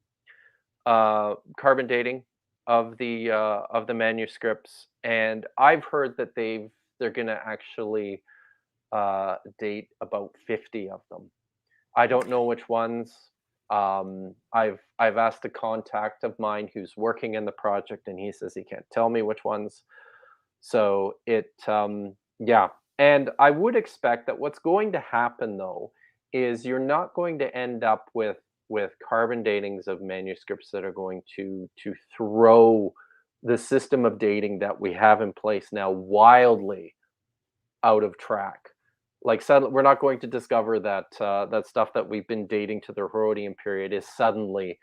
carbon dating of the manuscripts, and I've heard that they're going to actually date about 50 of them. I don't know which ones. I've asked a contact of mine who's working in the project, and he says he can't tell me which ones. So yeah, and I would expect that what's going to happen though is you're not going to end up with carbon datings of manuscripts that are going to throw the system of dating that we have in place now wildly out of track. Like suddenly, we're not going to discover that that stuff that we've been dating to the Herodian period is suddenly,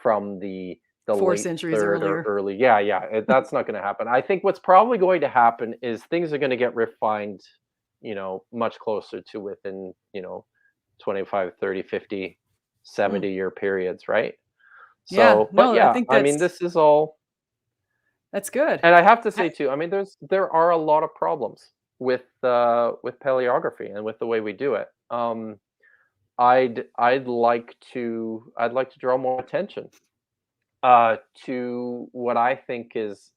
from the Four late centuries third or earlier. early. Yeah, yeah, that's not going to happen. I think what's probably going to happen is things are going to get refined, much closer to within, 25, 30, 50, Hmm. 70 year periods, right? Yeah. So, but No, I yeah, think I mean, this is all. that's good. And I have to I say too, I mean, there are a lot of problems with paleography and with the way we do it. I'd like to draw more attention to what I think is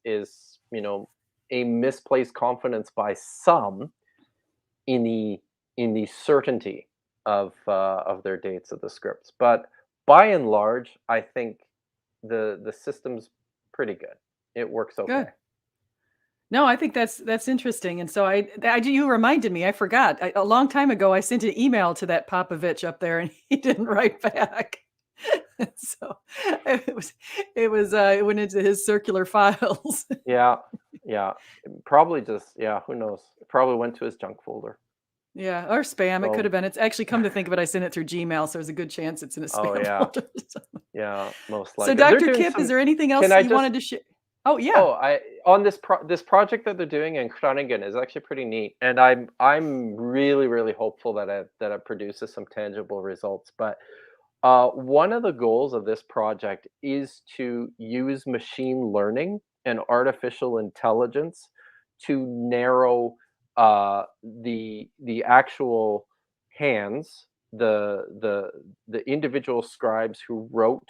a misplaced confidence by some in the certainty of their dates of the scripts. But by and large, I think the system's pretty good. It works okay. good. No, I think that's interesting, and so you reminded me, I forgot. A long time ago, I sent an email to that Popovich up there, and he didn't write back. So, it was it went into his circular files. Yeah, yeah. Probably just, yeah, who knows? It probably went to his junk folder. Yeah, or spam, it could So, have been. It's actually come to think of it, I sent it through Gmail, so there's a good chance it's in a oh spam yeah, folder. So yeah, most so likely. They're Dr. doing Kipp, is some. there anything Can else I you just? wanted to share? Oh, yeah. Oh, I on this project that they're doing in Groningen is actually pretty neat, and I'm really really hopeful that it produces some tangible results. But one of the goals of this project is to use machine learning and artificial intelligence to narrow the actual hands, the individual scribes who wrote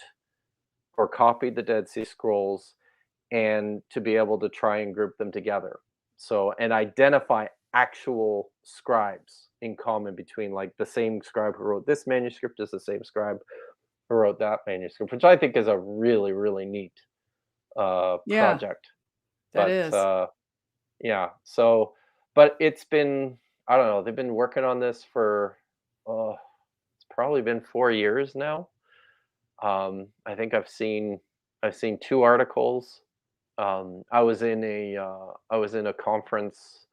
or copied the Dead Sea Scrolls, and to be able to try and group them together. So, and identify actual scribes in common between, like, the same scribe who wrote this manuscript is the same scribe who wrote that manuscript, which I think is a really, really neat Yeah, project. that But is. yeah, so, but it's been, I don't know, they've been working on this for, uh, it's probably been 4 years now. I think I've seen two articles. I was in a conference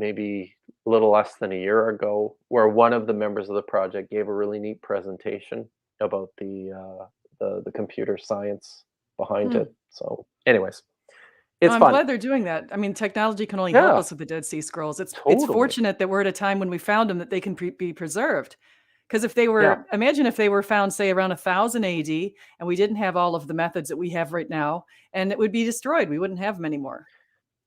maybe a little less than a year ago, where one of the members of the project gave a really neat presentation about the computer science behind Hmm. it. So, anyways, Well, it's I'm fun. glad they're doing that. I mean, technology can only help Yeah, us with the Dead Sea Scrolls. It's totally. fortunate that we're at a time when we found them that they can be preserved. Because if they Yeah, were, imagine if they were found, say, around 1000 AD, and we didn't have all of the methods that we have right now, and it would be destroyed. We wouldn't have them anymore.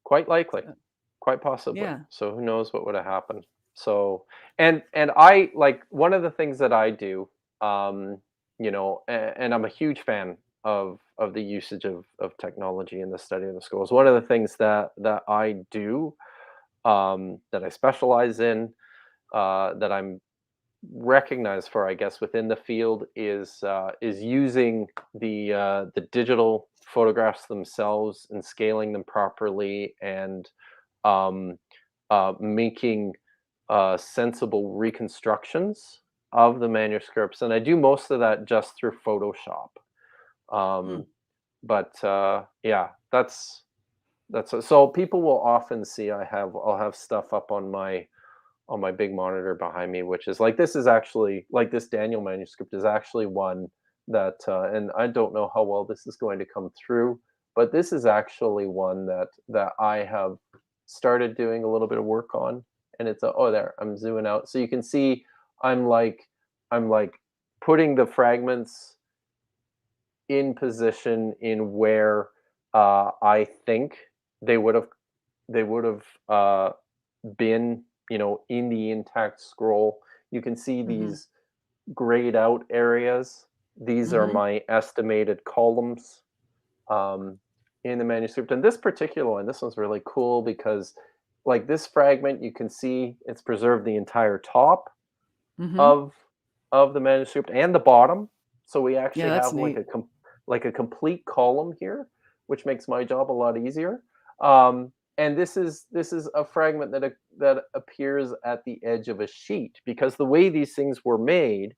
quite likely, So, quite possibly. yeah. So who knows what would have happened. So, and I like one of the things that I do, um, and I'm a huge fan of the usage of technology in the study of the schools. One of the things that I do, that I specialize in, that I'm recognized for, I guess, within the field is using the digital photographs themselves and scaling them properly and um, making sensible reconstructions of the manuscripts. And I do most of that just through Photoshop. Hmm. Um, but yeah, that's so people will often see I'll have stuff up on my big monitor behind me, which is like this is actually like this Daniel manuscript is actually one that, and I don't know how well this is going to come through, but this is actually one that I have started doing a little bit of work on, and it's a, oh there I'm zooming out so you can see I'm like I'm like putting the fragments in position in where I think they would have they would have been, in the intact scroll. You can see Hmm. these grayed out areas. These are Hmm. my estimated columns um, in the manuscript. And this particular one, this one's really cool because, like this fragment, you can see it's preserved the entire top Hmm. of of the manuscript and the bottom. So we Yeah, actually that's have neat. like a complete column here, which makes my job a lot easier. And this is a fragment that appears at the edge of a sheet because the way these things were made,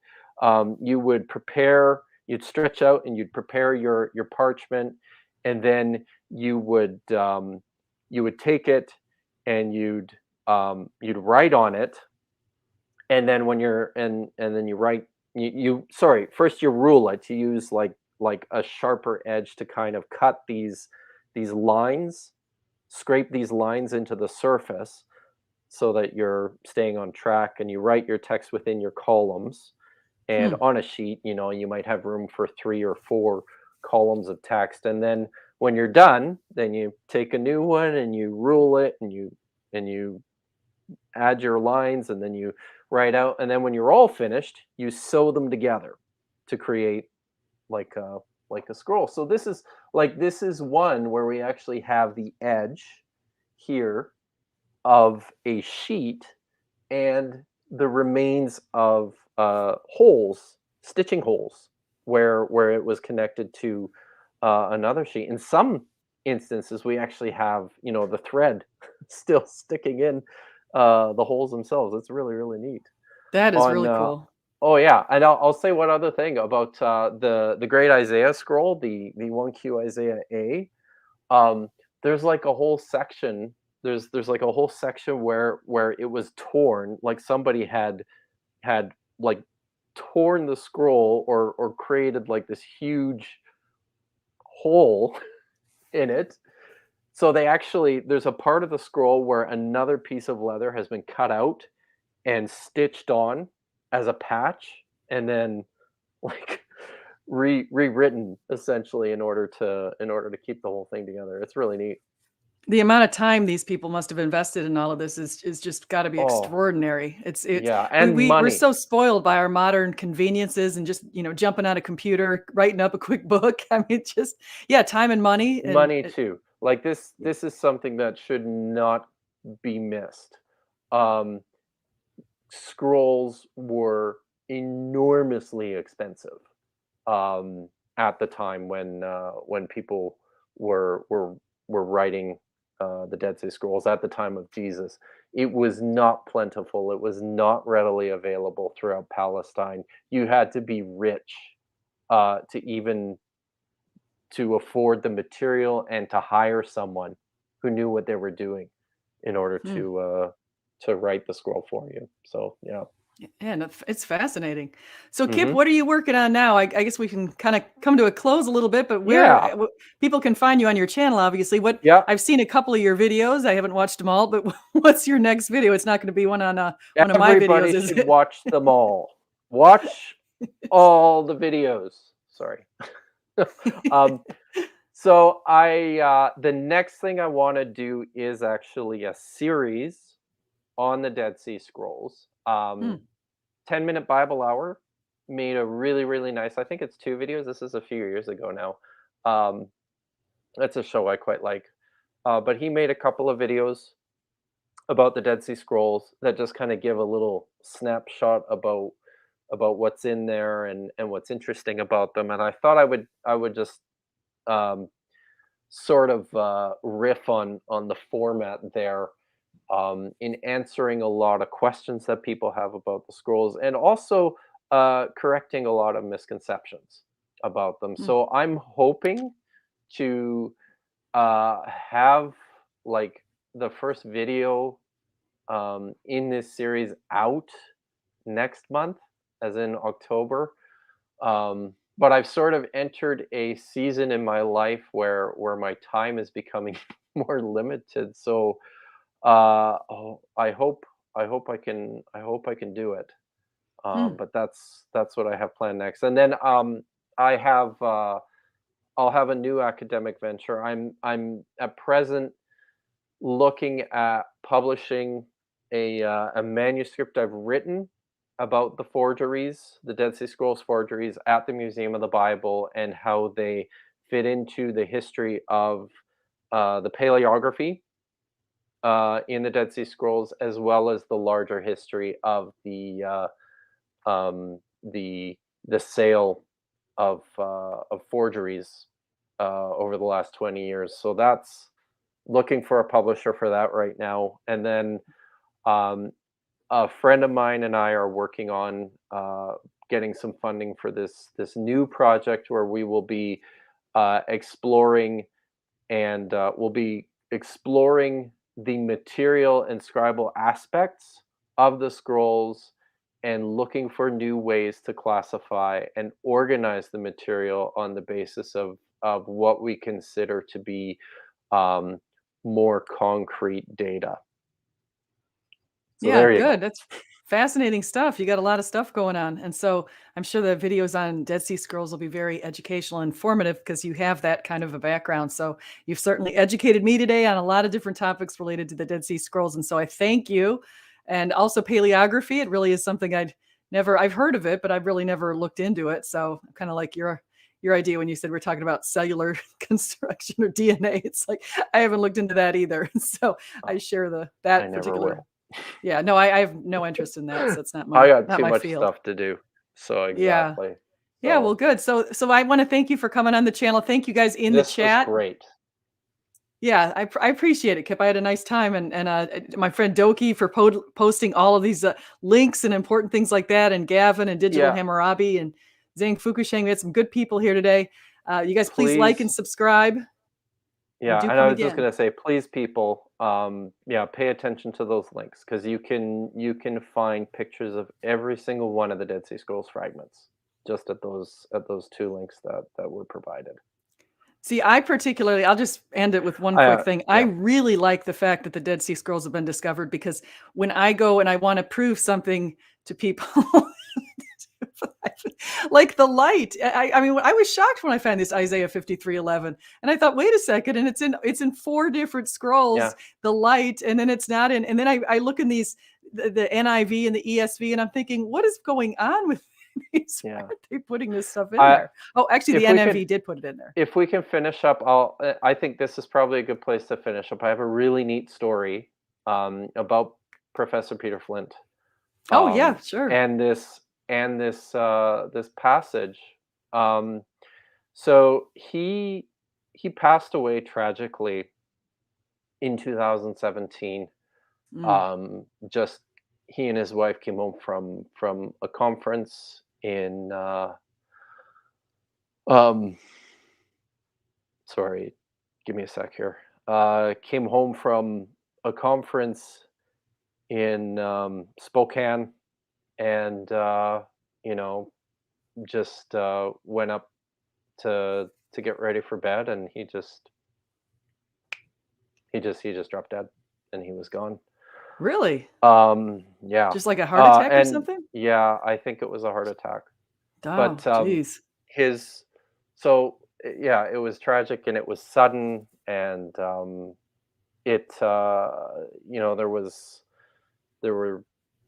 you would prepare, you'd stretch out and you'd prepare your parchment, and then you would take it and you'd write on it, and then when you're and then you write you sorry first you rule it to use like a sharper edge to kind of cut these lines, scrape these lines into the surface so that you're staying on track, and you write your text within your columns. And Hmm. on a sheet, you might have room for 3 or 4 columns of text, and then when you're done, then you take a new one and you rule it, and you add your lines, and then you write out, and then when you're all finished you sew them together to create like a scroll. So this is one where we actually have the edge here of a sheet and the remains of holes, stitching holes, where it was connected to another sheet. In some instances, we actually have the thread still sticking in the holes themselves. It's really really neat. That is On really cool. Oh yeah, and I'll say one other thing about the Great Isaiah scroll, the 1Q Isaiah A. Um, there's like a whole section. There's like a whole section where it was torn, like somebody had like torn the scroll or created like this huge hole in it. So they actually there's a part of the scroll where another piece of leather has been cut out and stitched on as a patch, and then like rewritten essentially in order to keep the whole thing together. It's really neat. The amount of time these people must have invested in all of this is just gotta be Oh, extraordinary. It's yeah, we and we we're money. so spoiled by our modern conveniences and just, jumping on a computer, writing up a quick book. I mean, just yeah, time and money and Money it too. Like y this is something that should not be missed. Um, Scrolls were enormously expensive at the time when people were were were writing the Dead Sea Scrolls at the time of Jesus. It was not plentiful. It was not readily available throughout Palestine. You had to be rich to even to afford the material and to hire someone who knew what they were doing in order mm. to write the scroll for you. So yeah. And it's fascinating. So, Kip, Hmm. what are you working on now? I guess we can kind of come to a close a little bit, but Yeah. people can find you on your channel, obviously. What Yep. I've seen a couple of your videos. I haven't watched them all, but what's your next video? It's not going to be one of my Everybody videos, is should it? watch them all. Watch all the videos. Sorry. um, so the next thing I want to do is actually a series on the Dead Sea Scrolls. Hmm. 10-minute Bible hour made a really, really nice. I think it's 2 videos. This is a few years ago now. That's a show I quite like. But he made a couple of videos about the Dead Sea Scrolls that just kind of give a little snapshot about what's in there and what's interesting about them. And I thought I would just um, sort of riff on the format there in answering a lot of questions that people have about the scrolls, and also correcting a lot of misconceptions about them. Hmm. So I'm hoping to have like the first video in this series out next month, as in October. But I've sort of entered a season in my life where my time is becoming more limited. So I hope I can do it. Hmm. But that's what I have planned next. And then I have I'll have a new academic venture. I'm at present looking at publishing a manuscript I've written about the forgeries, the Dead Sea Scrolls forgeries at the Museum of the Bible, and how they fit into the history of the paleography in the Dead Sea Scrolls, as well as the larger history of the sale of forgeries over the last 20 years. So that's looking for a publisher for that right now. And then um, a friend of mine and I are working on getting some funding for this new project where we will be exploring and we'll be exploring the material and scribal aspects of the scrolls and looking for new ways to classify and organize the material on the basis of what we consider to be um, more concrete data. So Yeah, there you good. go. That's fascinating stuff. You got a lot of stuff going on. And so I'm sure the videos on Dead Sea Scrolls will be very educational and informative because you have that kind of a background. So you've certainly educated me today on a lot of different topics related to the Dead Sea Scrolls. And so I thank you. And also paleography. It really is something I've heard of it, but I've really never looked into it. So kind of like your idea when you said we're talking about cellular construction or DNA. It's like I haven't looked into that either. So I Oh, share I that never particular. will. Yeah, no, I have no interest in that, so it's I got not too my much field. stuff to do. So Yeah. exactly. Yeah, well, So good. So I wanna thank you for coming on the channel. Thank you guys in the this was chat. great. Yeah, I appreciate it, Kip. I had a nice time, and my friend Doki for posting all of these, links and important things like that, and Gavin and Digital Yeah, Hammurabi and Zhang Fukusheng. We had some good people here today. You guys please like and please. subscribe, and Yeah, do and I come was just again. gonna say, please, people, yeah, pay attention to those links because you can find pictures of every single one of the Dead Sea Scrolls fragments just at those 2 links that were provided. See, I'll just end it with one I quick thing. I Yeah, really like the fact that the Dead Sea Scrolls have been discovered because when I go and I want to prove something to people, like the light, I mean, I was shocked when I found this Isaiah 53:11, and I thought, wait a second, and it's in 4 different yeah, scrolls, the light, and then it's not in, and then I look in the NIV and the ESV, and I'm thinking, what is going on with these? Why yeah. aren't they putting this stuff in I there? Oh, actually, the if we can NIV did put it in there. if we can finish up, I think this is probably a good place to finish up. I have a really neat story about Professor Peter Flint, Oh yeah, um, sure. and this passage. Um, so he passed away tragically in 2017. Mm. Just he and his wife came home from a conference in um, sorry, give me a sec here. Came home from a conference in Spokane, and you know, just went up to get ready for bed, and he just dropped dead, and he was gone. Really? Yeah. Just like a heart attack or And something? yeah, I think it was a heart attack. Oh, But geez. his so yeah, it was tragic and it was sudden, and it there were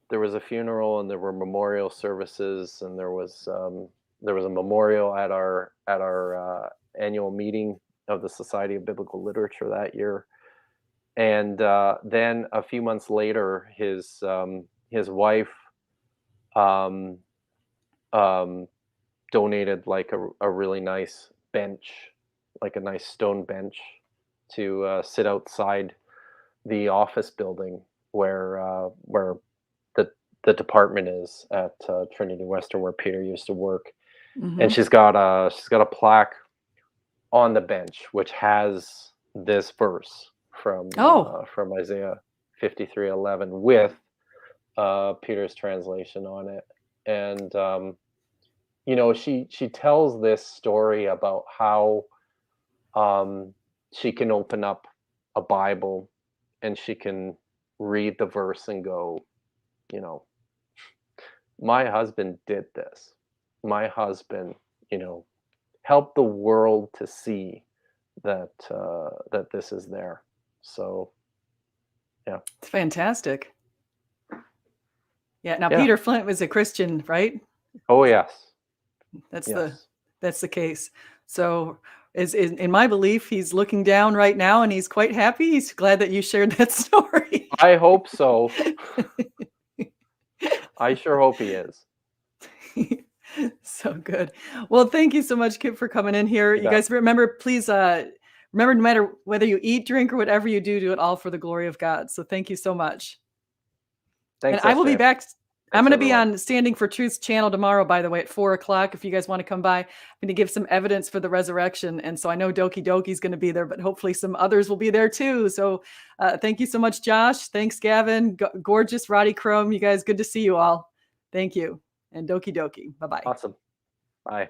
there was a funeral and there were memorial services, and there was a memorial at our annual meeting of the Society of Biblical Literature that year. And then a few months later, his wife um, um, donated like a really nice bench, like a nice stone bench, to sit outside the office building where the the department is at Trinity Western, where Peter used to work. And Mhm. she's got a plaque on the bench which has this verse Oh, from Isaiah 53:11 with Peter's translation on it. And she tells this story about how um, she can open up a Bible and she can read the verse and go, you know, my husband did this. My husband, you know, helped the world to see that this is there. So yeah, it's fantastic. Yeah, now yeah. Peter Flint was a Christian, right? Oh yes, That's the yes. that's the case. So, is in my belief, he's looking down right now, and he's quite happy. He's glad that you shared that story. I hope so. I sure hope he is. So good. Well, thank you so much, Kip, for coming in here. You You bet. guys remember, please, remember, no matter whether you eat, drink, or whatever you do it all for the glory of God. So thank you so much. And Thanks, I will be SJ. back. I'm Thanks, going to be everyone. on Standing for Truth's channel tomorrow, by the way, at 4 o'clock. If you guys want to come by, I'm going to give some evidence for the resurrection. And so I know Doki Doki's going to be there, but hopefully some others will be there too. So thank you so much, Josh. Thanks, Gavin. Gorgeous Roddy Chrome. You guys, good to see you all. Thank you. And Doki Doki. Bye bye. Awesome. Bye.